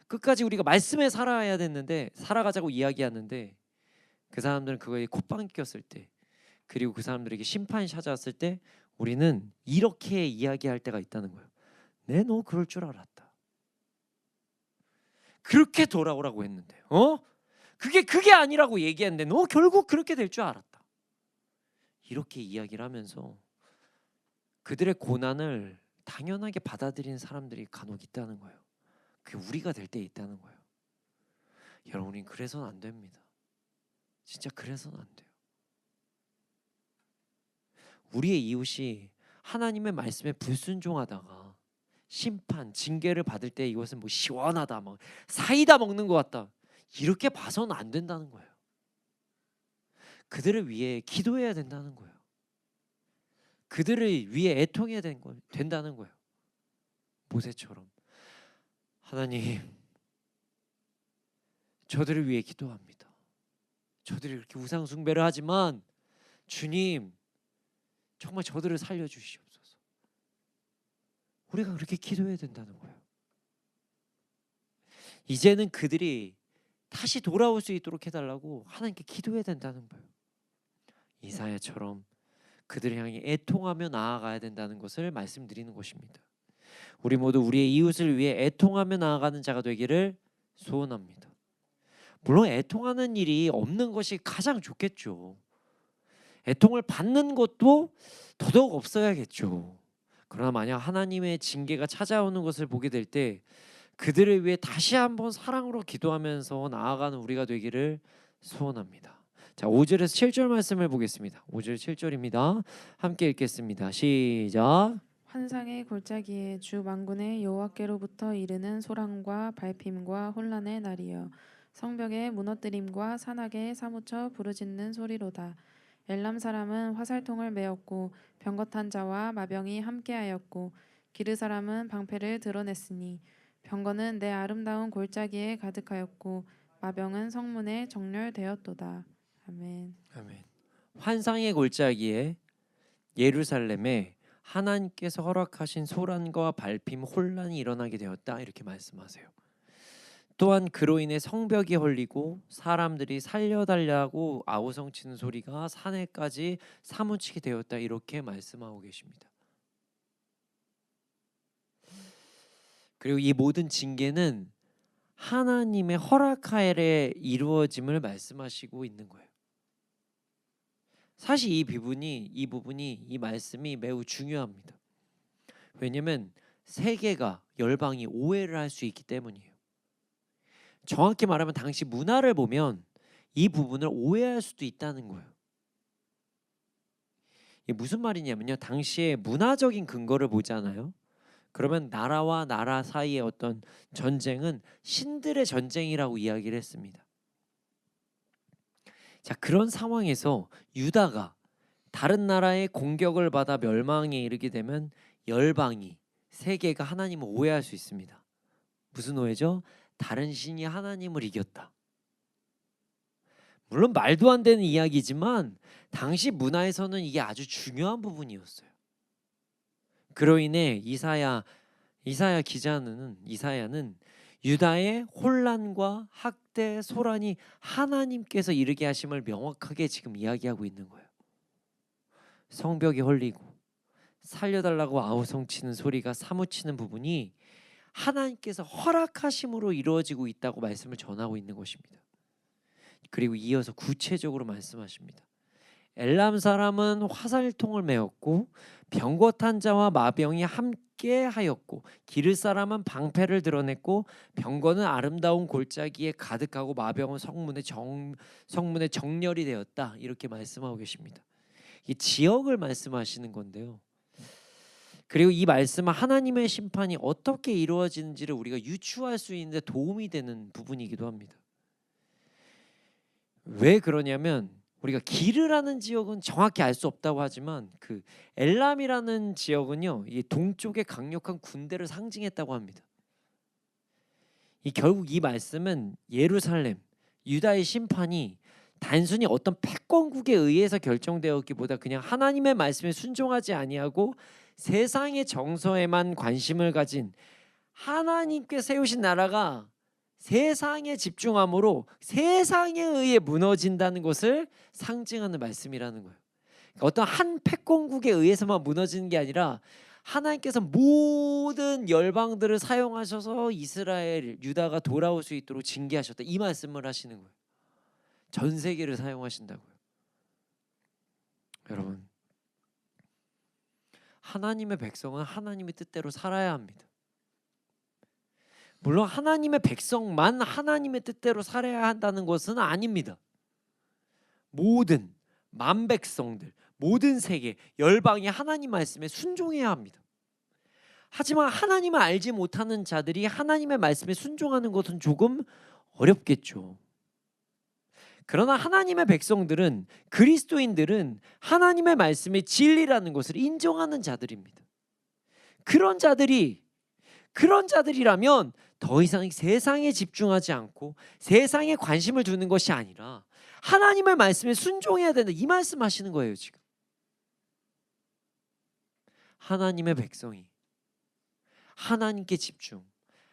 끝까지 우리가 말씀에 살아야 됐는데 살아가자고 이야기하는데 그 사람들은 그거에 콧방귀 꼈을 때, 그리고 그 사람들에게 심판이 찾아왔을 때 우리는 이렇게 이야기할 때가 있다는 거예요. 내 너 그럴 줄 알았다. 그렇게 돌아오라고 했는데 그게 아니라고 얘기했는데 너 결국 그렇게 될 줄 알았다. 이렇게 이야기를 하면서 그들의 고난을 당연하게 받아들이는 사람들이 간혹 있다는 거예요. 그게 우리가 될 때 있다는 거예요. 여러분, 우린 그래서는 안 됩니다. 진짜 그래서는 안 돼요. 우리의 이웃이 하나님의 말씀에 불순종하다가 심판, 징계를 받을 때 이것은 뭐 시원하다, 막 사이다 먹는 것 같다, 이렇게 봐서는 안 된다는 거예요. 그들을 위해 기도해야 된다는 거예요. 그들을 위해 애통해야 된다는 거예요. 모세처럼 하나님, 저들을 위해 기도합니다. 저들이 이렇게 우상 숭배를 하지만 주님, 정말 저들을 살려주시옵소서. 우리가 그렇게 기도해야 된다는 거예요. 이제는 그들이 다시 돌아올 수 있도록 해달라고 하나님께 기도해야 된다는 거예요. 이사야처럼 그들을 향해 애통하며 나아가야 된다는 것을 말씀드리는 것입니다. 우리 모두 우리의 이웃을 위해 애통하며 나아가는 자가 되기를 소원합니다. 물론 애통하는 일이 없는 것이 가장 좋겠죠. 애통을 받는 것도 더더욱 없어야겠죠. 그러나 만약 하나님의 징계가 찾아오는 것을 보게 될 때 그들을 위해 다시 한번 사랑으로 기도하면서 나아가는 우리가 되기를 소원합니다. 자, 5절에서 7절 말씀을 보겠습니다. 5절 7절입니다. 함께 읽겠습니다. 시작. 환상의 골짜기에 주 만군의 여호와께로부터 이르는 소란과 발핌과 혼란의 날이여, 성벽의 무너뜨림과 산악에 사무쳐 부르짖는 소리로다. 엘람 사람은 화살통을 메었고 병거탄 자와 마병이 함께하였고 기르 사람은 방패를 드러냈으니 병거는 내 아름다운 골짜기에 가득하였고 마병은 성문에 정렬되었도다. 아멘. 아멘. 환상의 골짜기에 예루살렘에 하나님께서 허락하신 소란과 발핌, 혼란이 일어나게 되었다, 이렇게 말씀하세요. 또한 그로 인해 성벽이 헐리고 사람들이 살려달라고 아우성치는 소리가 산에까지 사무치게 되었다, 이렇게 말씀하고 계십니다. 그리고 이 모든 징계는 하나님의 허락하에 이루어짐을 말씀하시고 있는 거예요. 사실 이 부분이 이 말씀이 매우 중요합니다. 왜냐하면 세계가, 열방이 오해를 할 수 있기 때문이에요. 정확히 말하면 당시 문화를 보면 이 부분을 오해할 수도 있다는 거예요. 이게 무슨 말이냐면요, 당시에 문화적인 근거를 보잖아요. 그러면 나라와 나라 사이의 어떤 전쟁은 신들의 전쟁이라고 이야기를 했습니다. 자, 그런 상황에서 유다가 다른 나라의 공격을 받아 멸망에 이르게 되면 열방이 세계가 하나님을 오해할 수 있습니다. 무슨 오해죠? 다른 신이 하나님을 이겼다. 물론 말도 안 되는 이야기지만 당시 문화에서는 이게 아주 중요한 부분이었어요. 그로 인해 이사야는 유다의 혼란과 학대, 소란이 하나님께서 이르게 하심을 명확하게 지금 이야기하고 있는 거예요. 성벽이 헐리고 살려달라고 아우성치는 소리가 사무치는 부분이 하나님께서 허락하심으로 이루어지고 있다고 말씀을 전하고 있는 것입니다. 그리고 이어서 구체적으로 말씀하십니다. 엘람 사람은 화살통을 메었고 병거탄 자와 마병이 함께 하였고 기르 사람은 방패를 드러냈고 병거는 아름다운 골짜기에 가득하고 마병은 성문에 정렬이 되었다. 이렇게 말씀하고 계십니다. 이 지역을 말씀하시는 건데요. 그리고 이 말씀은 하나님의 심판이 어떻게 이루어지는지를 우리가 유추할 수 있는데 도움이 되는 부분이기도 합니다. 왜 그러냐면 우리가 기르라는 지역은 정확히 알 수 없다고 하지만 그 엘람이라는 지역은요, 이 동쪽의 강력한 군대를 상징했다고 합니다. 결국 이 말씀은 예루살렘, 유다의 심판이 단순히 어떤 패권국에 의해서 결정되었기보다 그냥 하나님의 말씀에 순종하지 아니하고 세상의 정서에만 관심을 가진 하나님께 세우신 나라가 세상에 집중함으로 세상에 의해 무너진다는 것을 상징하는 말씀이라는 거예요. 그러니까 어떤 한 패권국에 의해서만 무너지는 게 아니라 하나님께서 모든 열방들을 사용하셔서 이스라엘, 유다가 돌아올 수 있도록 징계하셨다. 이 말씀을 하시는 거예요. 전 세계를 사용하신다고요. 여러분, 하나님의 백성은 하나님의 뜻대로 살아야 합니다. 물론 하나님의 백성만 하나님의 뜻대로 살아야 한다는 것은 아닙니다. 모든 만백성들, 모든 세계, 열방이 하나님 말씀에 순종해야 합니다. 하지만 하나님을 알지 못하는 자들이 하나님의 말씀에 순종하는 것은 조금 어렵겠죠. 그러나 하나님의 백성들은, 그리스도인들은 하나님의 말씀의 진리라는 것을 인정하는 자들입니다. 그런 자들이라면 더 이상 세상에 집중하지 않고 세상에 관심을 두는 것이 아니라 하나님의 말씀에 순종해야 된다. 이 말씀하시는 거예요. 지금 하나님의 백성이 하나님께 집중,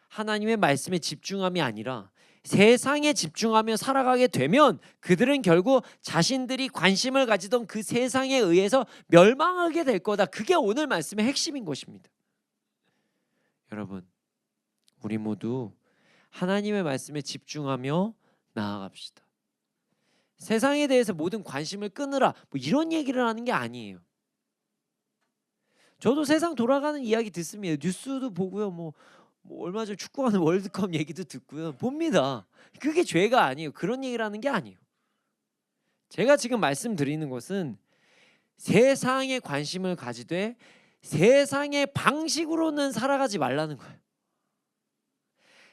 하나님의 말씀에 집중함이 아니라 세상에 집중하며 살아가게 되면 그들은 결국 자신들이 관심을 가지던 그 세상에 의해서 멸망하게 될 거다. 그게 오늘 말씀의 핵심인 것입니다. 여러분, 우리 모두 하나님의 말씀에 집중하며 나아갑시다. 세상에 대해서 모든 관심을 끊으라, 뭐 이런 얘기를 하는 게 아니에요. 저도 세상 돌아가는 이야기 듣습니다. 뉴스도 보고요. 뭐 얼마 전 축구하는 월드컵 얘기도 듣고요. 봅니다. 그게 죄가 아니에요. 그런 얘기를 하는 게 아니에요. 제가 지금 말씀드리는 것은 세상에 관심을 가지되 세상의 방식으로는 살아가지 말라는 거예요.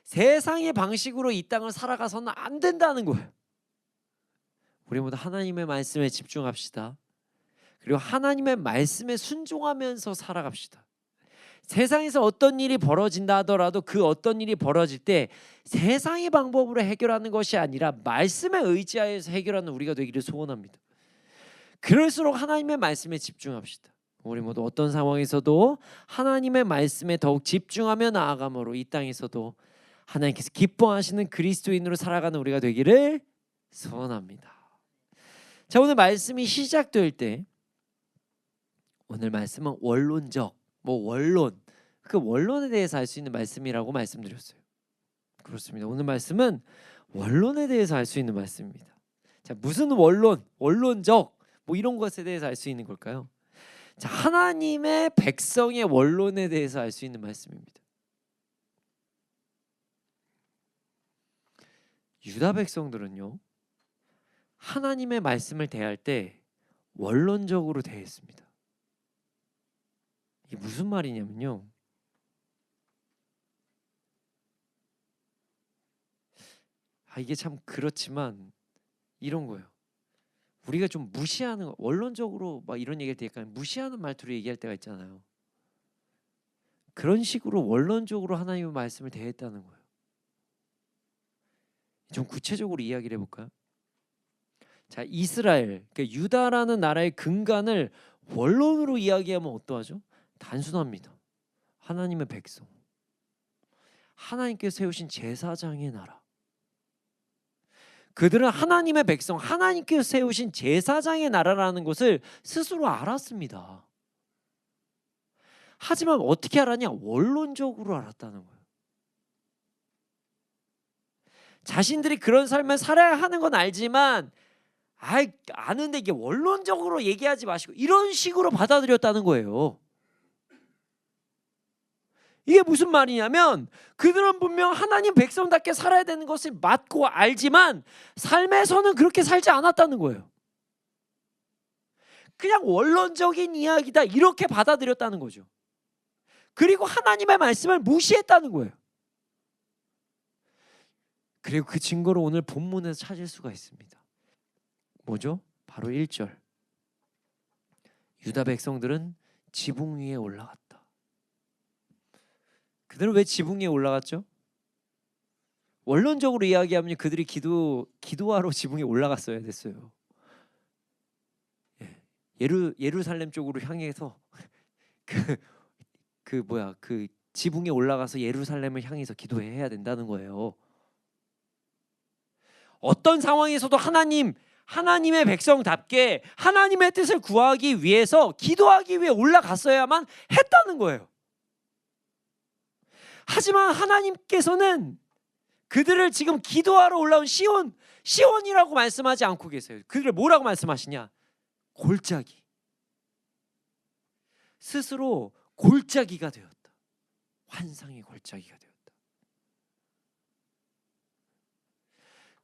세상의 방식으로 이 땅을 살아가서는 안 된다는 거예요. 우리 모두 하나님의 말씀에 집중합시다. 그리고 하나님의 말씀에 순종하면서 살아갑시다. 세상에서 어떤 일이 벌어진다 하더라도 그 어떤 일이 벌어질 때 세상의 방법으로 해결하는 것이 아니라 말씀에 의지하여서 해결하는 우리가 되기를 소원합니다. 그럴수록 하나님의 말씀에 집중합시다. 우리 모두 어떤 상황에서도 하나님의 말씀에 더욱 집중하며 나아감으로 이 땅에서도 하나님께서 기뻐하시는 그리스도인으로 살아가는 우리가 되기를 소원합니다. 자, 오늘 말씀이 시작될 때 오늘 말씀은 원론적, 원론, 그 원론에 대해서 알 수 있는 말씀이라고 말씀드렸어요. 그렇습니다. 오늘 말씀은 원론에 대해서 알 수 있는 말씀입니다. 자, 무슨 원론, 원론적 이런 것에 대해서 알 수 있는 걸까요? 자, 하나님의 백성의 원론에 대해서 알 수 있는 말씀입니다. 유다 백성들은요, 하나님의 말씀을 대할 때 원론적으로 대했습니다. 이게 무슨 말이냐면요, 이게 참 그렇지만 이런 거예요. 우리가 좀 무시하는 원론적으로 막 이런 얘기할 때 약간 무시하는 말투로 얘기할 때가 있잖아요. 그런 식으로 원론적으로 하나님의 말씀을 대했다는 거예요. 좀 구체적으로 이야기를 해볼까요? 자, 이스라엘, 그러니까 유다라는 나라의 근간을 원론으로 이야기하면 어떠하죠? 단순합니다. 하나님의 백성, 하나님께서 세우신 제사장의 나라. 그들은 하나님의 백성, 하나님께서 세우신 제사장의 나라라는 것을 스스로 알았습니다. 하지만 어떻게 알았냐? 원론적으로 알았다는 거예요. 자신들이 그런 삶을 살아야 하는 건 알지만 아는데 이게 원론적으로 얘기하지 마시고 이런 식으로 받아들였다는 거예요. 이게 무슨 말이냐면 그들은 분명 하나님 백성답게 살아야 되는 것을 맞고 알지만 삶에서는 그렇게 살지 않았다는 거예요. 그냥 원론적인 이야기다 이렇게 받아들였다는 거죠. 그리고 하나님의 말씀을 무시했다는 거예요. 그리고 그 증거를 오늘 본문에서 찾을 수가 있습니다. 뭐죠? 바로 1절. 유다 백성들은 지붕 위에 올라갔다. 그들은 왜 지붕 위에 올라갔죠? 원론적으로 이야기하면 그들이 기도하러 지붕에 올라갔어야 됐어요. 예루살렘 쪽으로 향해서 그 지붕에 올라가서 예루살렘을 향해서 기도해야 된다는 거예요. 어떤 상황에서도 하나님의 백성답게 하나님의 뜻을 구하기 위해서 기도하기 위해 올라갔어야만 했다는 거예요. 하지만 하나님께서는 그들을 지금 기도하러 올라온 시온이라고 말씀하지 않고 계세요. 그들을 뭐라고 말씀하시냐? 골짜기. 스스로 골짜기가 되었다. 환상의 골짜기가 되었다.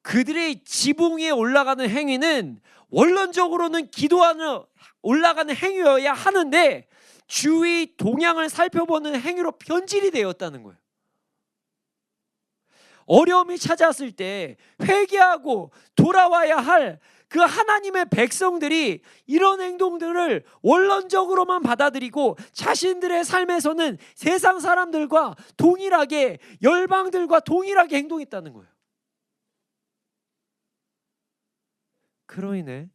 그들의 지붕 위에 올라가는 행위는 원론적으로는 기도하는 올라가는 행위여야 하는데 주위 동향을 살펴보는 행위로 변질이 되었다는 거예요. 어려움이 찾아왔을 때 회개하고 돌아와야 할 그 하나님의 백성들이 이런 행동들을 원론적으로만 받아들이고 자신들의 삶에서는 세상 사람들과 동일하게 열방들과 동일하게 행동했다는 거예요. 그로 인해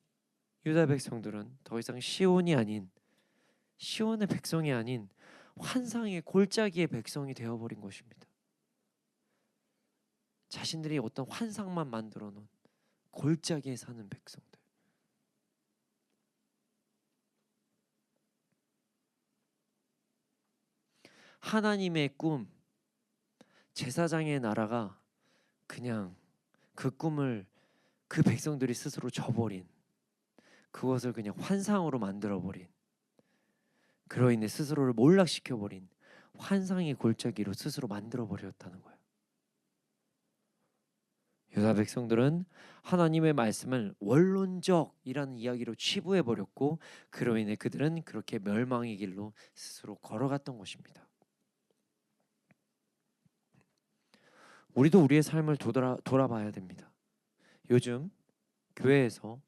유다 백성들은 더 이상 시온의 백성이 아닌 환상의 골짜기의 백성이 되어버린 것입니다. 자신들이 어떤 환상만 만들어 놓은 골짜기에 사는 백성들. 하나님의 꿈, 제사장의 나라가 그냥 그 꿈을 그 백성들이 스스로 저버린, 그것을 그냥 환상으로 만들어버린, 그로 인해 스스로를 몰락시켜버린 환상의 골짜기로 스스로 만들어버렸다는 거예요. 유다 백성들은 하나님의 말씀을 원론적이라는 이야기로 치부해버렸고 그로 인해 그들은 그렇게 멸망의 길로 스스로 걸어갔던 것입니다. 우리도 우리의 삶을 돌아봐야 됩니다. 요즘 교회에서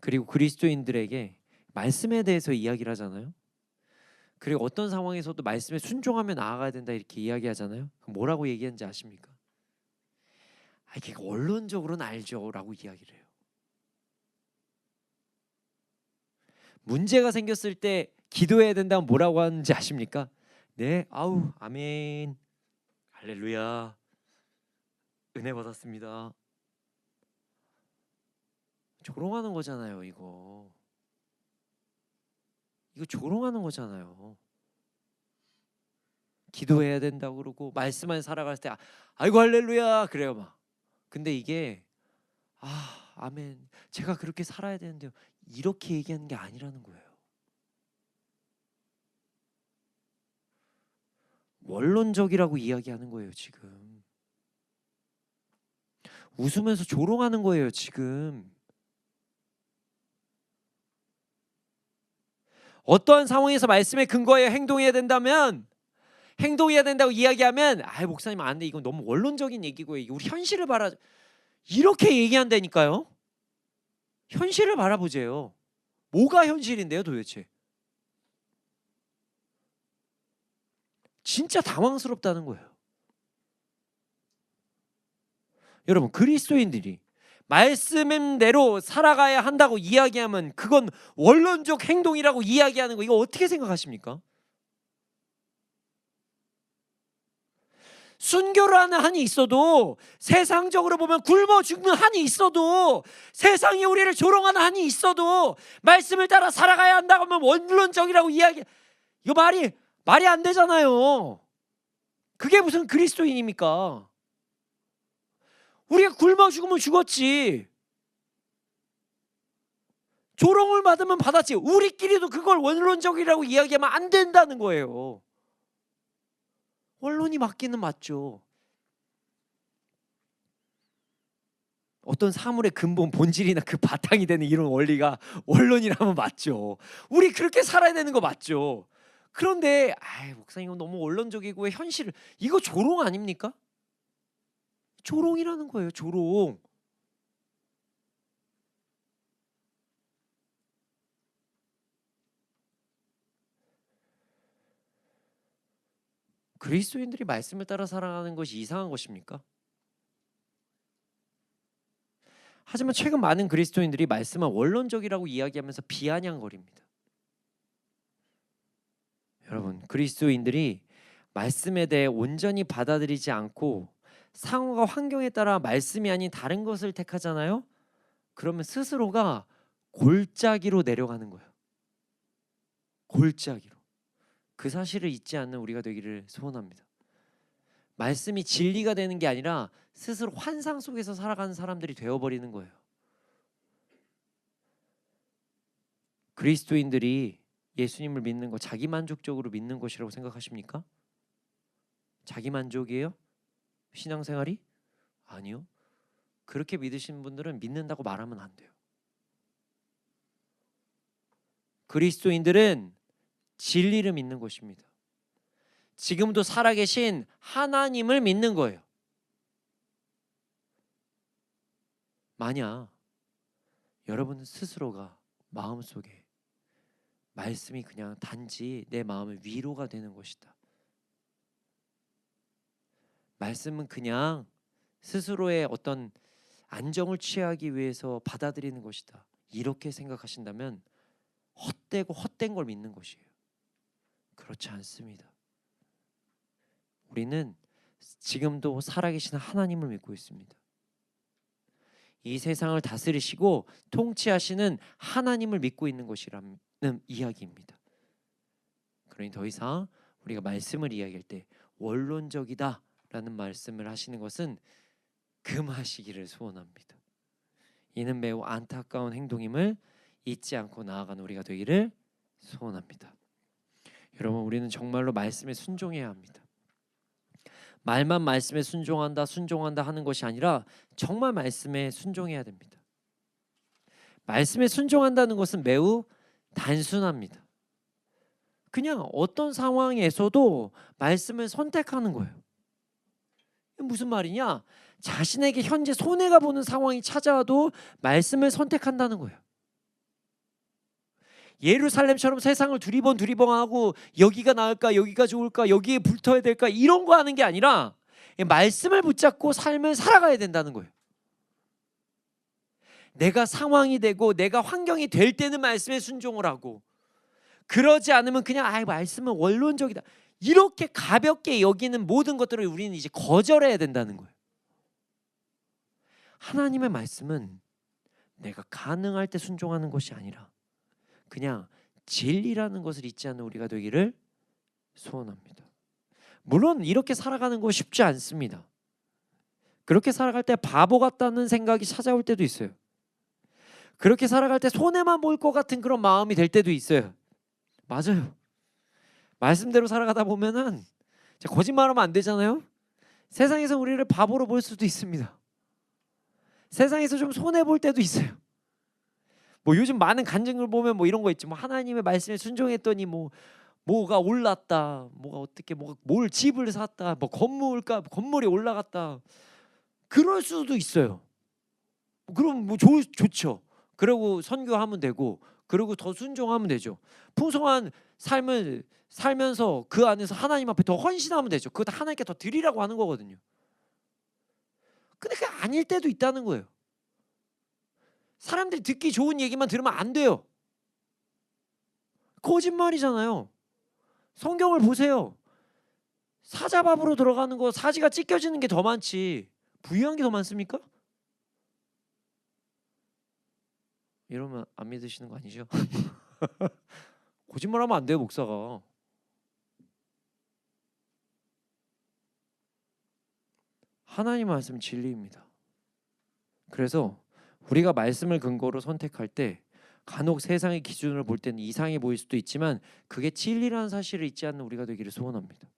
그리고 그리스도인들에게 말씀에 대해서 이야기를 하잖아요. 그리고 어떤 상황에서도 말씀에 순종하며 나아가야 된다 이렇게 이야기하잖아요. 그럼 뭐라고 얘기하는지 아십니까? 이게 원론적으로는 알죠 라고 이야기를 해요. 문제가 생겼을 때 기도해야 된다면 뭐라고 하는지 아십니까? 네, 아멘, 할렐루야, 은혜 받았습니다. 조롱하는 거잖아요. 이거 조롱하는 거잖아요. 기도해야 된다고 그러고 말씀만 살아갈 때 아이고 할렐루야 그래요 막. 근데 이게 아멘, 제가 그렇게 살아야 되는데요, 이렇게 얘기하는 게 아니라는 거예요. 원론적이라고 이야기하는 거예요. 지금 웃으면서 조롱하는 거예요. 지금 어떠한 상황에서 말씀에 근거하여 행동해야 된다고 이야기하면 목사님 안 돼, 이건 너무 원론적인 얘기고요, 우리 현실을 이렇게 얘기한다니까요. 현실을 바라보세요. 뭐가 현실인데요 도대체? 진짜 당황스럽다는 거예요. 여러분, 그리스도인들이 말씀대로 살아가야 한다고 이야기하면 그건 원론적 행동이라고 이야기하는 거, 이거 어떻게 생각하십니까? 순교를 하는 한이 있어도, 세상적으로 보면 굶어 죽는 한이 있어도, 세상이 우리를 조롱하는 한이 있어도 말씀을 따라 살아가야 한다고 하면 원론적이라고 이야기, 이거 말이 안 되잖아요. 그게 무슨 그리스도인입니까? 우리가 굶어 죽으면 죽었지, 조롱을 받으면 받았지, 우리끼리도 그걸 원론적이라고 이야기하면 안 된다는 거예요. 원론이 맞기는 맞죠. 어떤 사물의 근본, 본질이나 그 바탕이 되는 이런 원리가 원론이라면 맞죠. 우리 그렇게 살아야 되는 거 맞죠. 그런데 목사님 이거 너무 원론적이고 현실을, 이거 조롱 아닙니까? 조롱이라는 거예요. 조롱. 그리스도인들이 말씀을 따라 살아가는 것이 이상한 것입니까? 하지만 최근 많은 그리스도인들이 말씀을 원론적이라고 이야기하면서 비아냥거립니다. 여러분, 그리스도인들이 말씀에 대해 온전히 받아들이지 않고 상황과 환경에 따라 말씀이 아닌 다른 것을 택하잖아요. 그러면 스스로가 골짜기로 내려가는 거예요. 골짜기로. 그 사실을 잊지 않는 우리가 되기를 소원합니다. 말씀이 진리가 되는 게 아니라 스스로 환상 속에서 살아가는 사람들이 되어버리는 거예요. 그리스도인들이 예수님을 믿는 거 자기 만족적으로 믿는 것이라고 생각하십니까? 자기 만족이에요? 신앙생활이? 아니요. 그렇게 믿으신 분들은 믿는다고 말하면 안 돼요. 그리스도인들은 진리를 믿는 것입니다. 지금도 살아계신 하나님을 믿는 거예요. 만약 여러분 스스로가 마음속에 말씀이 그냥 단지 내 마음의 위로가 되는 것이다, 말씀은 그냥 스스로의 어떤 안정을 취하기 위해서 받아들이는 것이다, 이렇게 생각하신다면 헛되고 헛된 걸 믿는 것이에요. 그렇지 않습니다. 우리는 지금도 살아계신 하나님을 믿고 있습니다. 이 세상을 다스리시고 통치하시는 하나님을 믿고 있는 것이라는 이야기입니다. 그러니 더 이상 우리가 말씀을 이야기할 때 원론적이다라는 말씀을 하시는 것은 금하시기를 소원합니다. 이는 매우 안타까운 행동임을 잊지 않고 나아가는 우리가 되기를 소원합니다. 여러분, 우리는 정말로 말씀에 순종해야 합니다. 말만 말씀에 순종한다 하는 것이 아니라 정말 말씀에 순종해야 됩니다. 말씀에 순종한다는 것은 매우 단순합니다. 그냥 어떤 상황에서도 말씀을 선택하는 거예요. 무슨 말이냐? 자신에게 현재 손해가 보는 상황이 찾아와도 말씀을 선택한다는 거예요. 예루살렘처럼 세상을 두리번하고 여기가 나을까, 여기가 좋을까, 여기에 붙어야 될까, 이런 거 하는 게 아니라 말씀을 붙잡고 삶을 살아가야 된다는 거예요. 내가 상황이 되고 내가 환경이 될 때는 말씀에 순종을 하고, 그러지 않으면 그냥 말씀은 원론적이다, 이렇게 가볍게 여기는 모든 것들을 우리는 이제 거절해야 된다는 거예요. 하나님의 말씀은 내가 가능할 때 순종하는 것이 아니라 그냥 진리라는 것을 잊지 않는 우리가 되기를 소원합니다. 물론 이렇게 살아가는 거 쉽지 않습니다. 그렇게 살아갈 때 바보 같다는 생각이 찾아올 때도 있어요. 그렇게 살아갈 때 손해만 볼 것 같은 그런 마음이 될 때도 있어요. 맞아요. 말씀대로 살아가다 보면은 거짓말하면 안 되잖아요. 세상에서 우리를 바보로 볼 수도 있습니다. 세상에서 좀 손해 볼 때도 있어요. 요즘 많은 간증을 보면 이런 거 있지. 하나님의 말씀에 순종했더니 뭐가 올랐다, 뭐가 어떻게 뭘 집을 샀다, 건물이 올라갔다. 그럴 수도 있어요. 그럼 뭐 좋죠. 그리고 선교하면 되고, 그리고 더 순종하면 되죠. 풍성한 삶을 살면서 그 안에서 하나님 앞에 더 헌신하면 되죠. 그거 다 하나님께 더 드리라고 하는 거거든요. 근데 그게 아닐 때도 있다는 거예요. 사람들이 듣기 좋은 얘기만 들으면 안 돼요. 거짓말이잖아요. 성경을 보세요. 사자밥으로 들어가는 거 사지가 찢겨지는 게 더 많지 부유한 게 더 많습니까? 이러면 안 믿으시는 거 아니죠? 거짓말하면 안 돼요, 목사가. 하나님 말씀 진리입니다. 그래서 우리가 말씀을 근거로 선택할 때 간혹 세상의 기준으로 볼 때는 이상해 보일 수도 있지만 그게 진리라는 사실을 잊지 않는 우리가 되기를 소원합니다.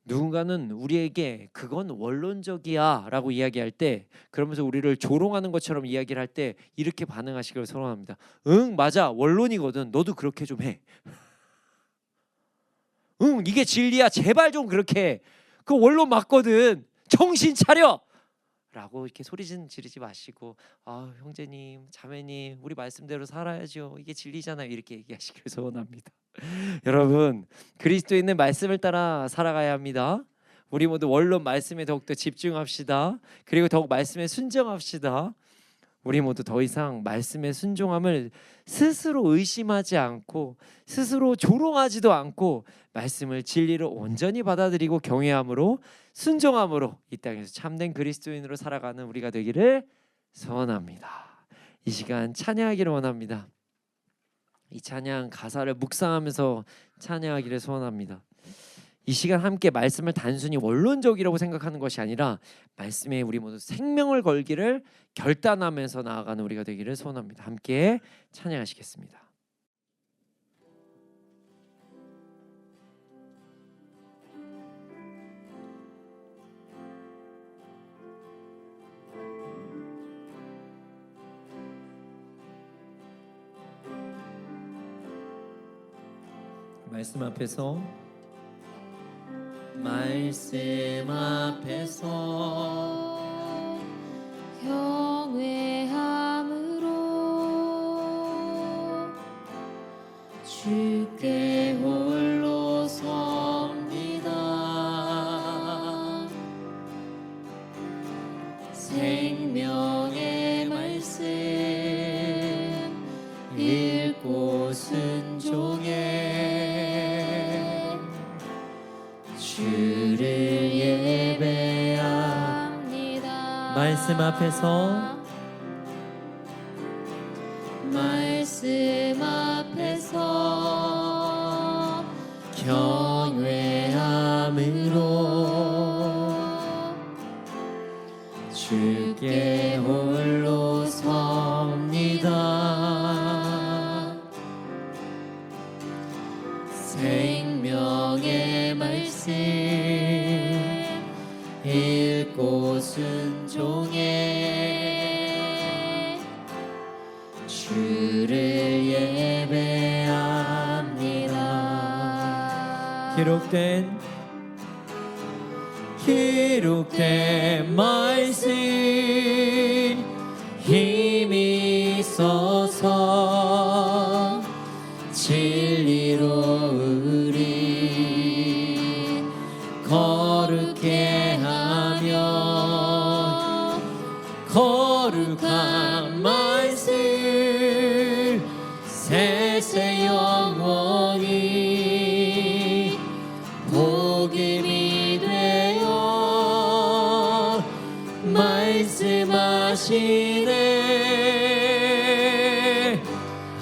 누군가는 우리에게 그건 원론적이야 라고 이야기할 때, 그러면서 우리를 조롱하는 것처럼 이야기를 할 때 이렇게 반응하시기를 소원합니다. 응, 맞아, 원론이거든. 너도 그렇게 좀 해. 응, 이게 진리야. 제발 좀 그렇게 해. 그 원론 맞거든. 정신 차려! 라고 이렇게 소리 지르지 마시고, 아, 형제님, 자매님, 우리 말씀대로 살아야죠. 이게 진리잖아요. 이렇게 얘기하시길 소원합니다. 여러분, 그리스도인의 말씀을 따라 살아가야 합니다. 우리 모두 원론 말씀에 더욱더 집중합시다. 그리고 더욱 말씀에 순종합시다. 우리 모두 더 이상 말씀의 순종함을 스스로 의심하지 않고 스스로 조롱하지도 않고 말씀을 진리로 온전히 받아들이고 경외함으로 순종함으로 이 땅에서 참된 그리스도인으로 살아가는 우리가 되기를 소원합니다. 이 시간 찬양하기를 원합니다. 이 찬양 가사를 묵상하면서 찬양하기를 소원합니다. 이 시간 함께 말씀을 단순히 원론적이라고 생각하는 것이 아니라 말씀에 우리 모두 생명을 걸기를 결단하면서 나아가는 우리가 되기를 소원합니다. 함께 찬양하시겠습니다. 말씀 앞에서 경외함으로 주께 홀로 섭니다. 생명의 말씀 읽고 순종해 주를 예배합니다. 말씀 앞에서 경외함으로 주께 홀로 섭니다. 생명의 말씀 읽고 순종해 주를 예배합니다. 기록된 말씀 힘이 있어서 진리로 우리 거룩해 하며 거룩한 말씀 세세 영원히 복음이 되어 말씀하시네.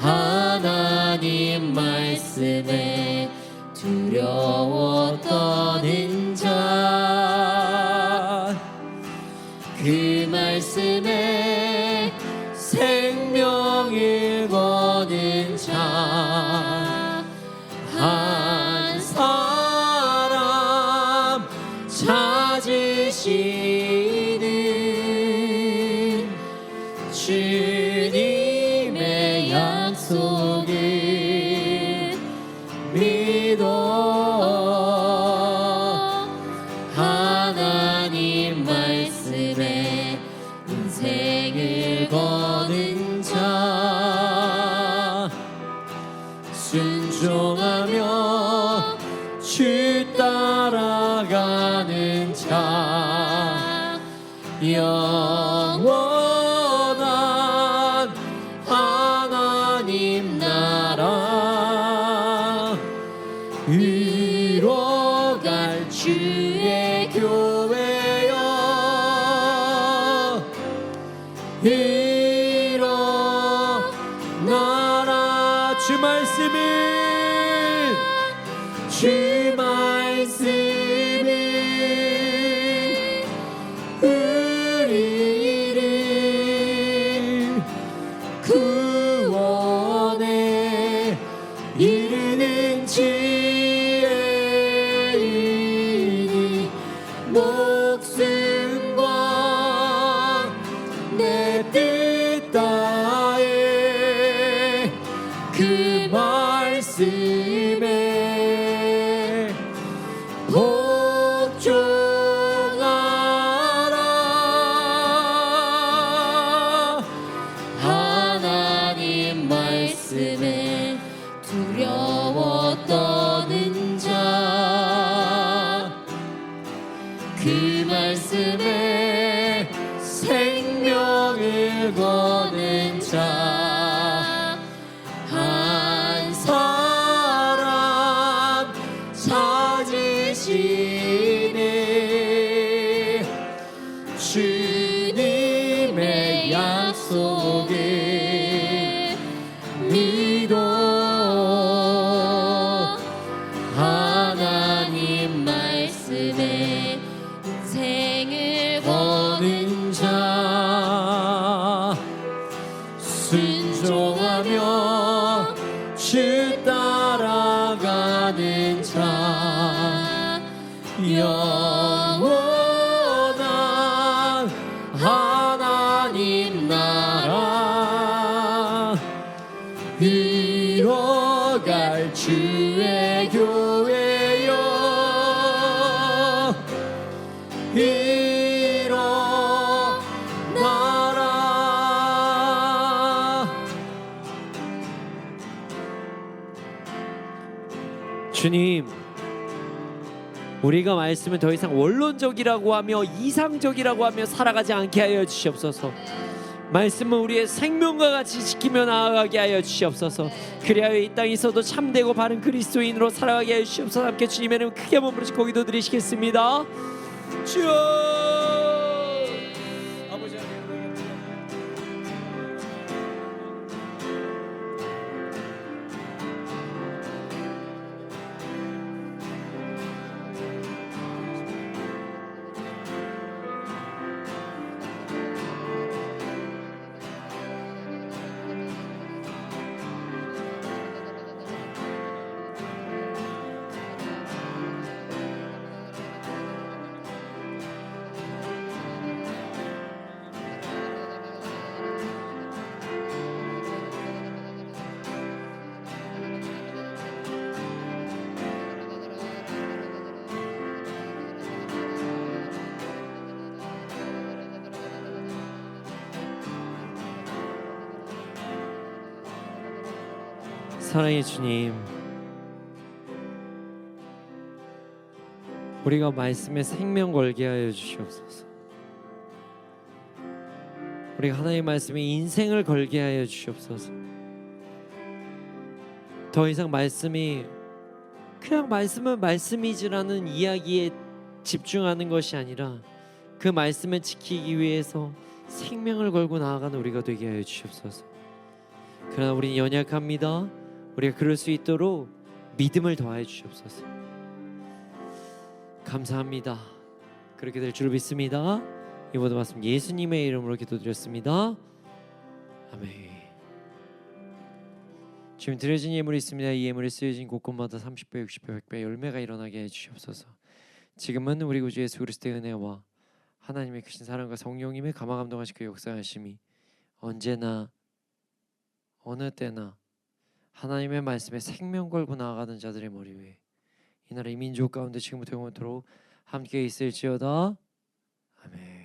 하나님 말씀에 두려워 떠는 자, 그 말씀에 생명을 거는 자 한 사람 찾으시는 주님의 약속을 믿어. 하나님 말씀에 영원한 하나님 나라 이뤄갈 주의 교회여 일어나라. 주 말씀이 우리를 구원에 이르는 지혜이니 목숨과 내 뜻 다해 그 말씀에 복종하라. 하나님 말씀에 두려워 떠는 자 그 말씀에 생명을 거는 자 한 사람 찾으시네. 주님의 약속을 믿어 하나님 말씀에 생을 거는 자 순종하며 주 따라가는 자 영원한 하나님 나라 이뤄갈 주의 교회여 일어나라. 주님, 우리가 말씀을 더 이상 원론적이라고 하며 이상적이라고 하며 살아가지 않게 하여 주시옵소서. 말씀은 우리의 생명과 같이 지키며 나아가게 하여 주시옵소서. 그리하여 이 땅에서도 참되고 바른 그리스도인으로 살아가게 하여 주시옵소서. 함께 주님의 이름 크게 몸부림치고 기도드리시겠습니다. 주여 아버지 사랑의 주님, 우리가 말씀에 생명 걸게 하여 주시옵소서. 우리가 하나님의 말씀에 인생을 걸게 하여 주시옵소서. 더 이상 말씀이 그냥 말씀은 말씀이지라는 이야기에 집중하는 것이 아니라 그 말씀을 지키기 위해서 생명을 걸고 나아가는 우리가 되게 하여 주시옵소서. 그러나 우리는 연약합니다. 우리가 그럴 수 있도록 믿음을 더하여 주시옵소서. 감사합니다. 그렇게 될 줄 믿습니다. 이 모든 말씀 예수님의 이름으로 기도드렸습니다. 아멘. 지금 드려진 예물이 있습니다. 이 예물이 쓰여진 곳곳마다 30배, 60배, 100배 열매가 일어나게 해주시옵소서. 지금은 우리 구주 예수 그리스도의 은혜와 하나님의 크신 사랑과 성령님의 감화감동하시고 그 역사하심이 언제나 어느 때나 하나님의 말씀에 생명 걸고 나아가는 자들의 머리 위에 이 나라 이 민족 가운데 지금부터 영원토록 함께 있을지어다. 아멘.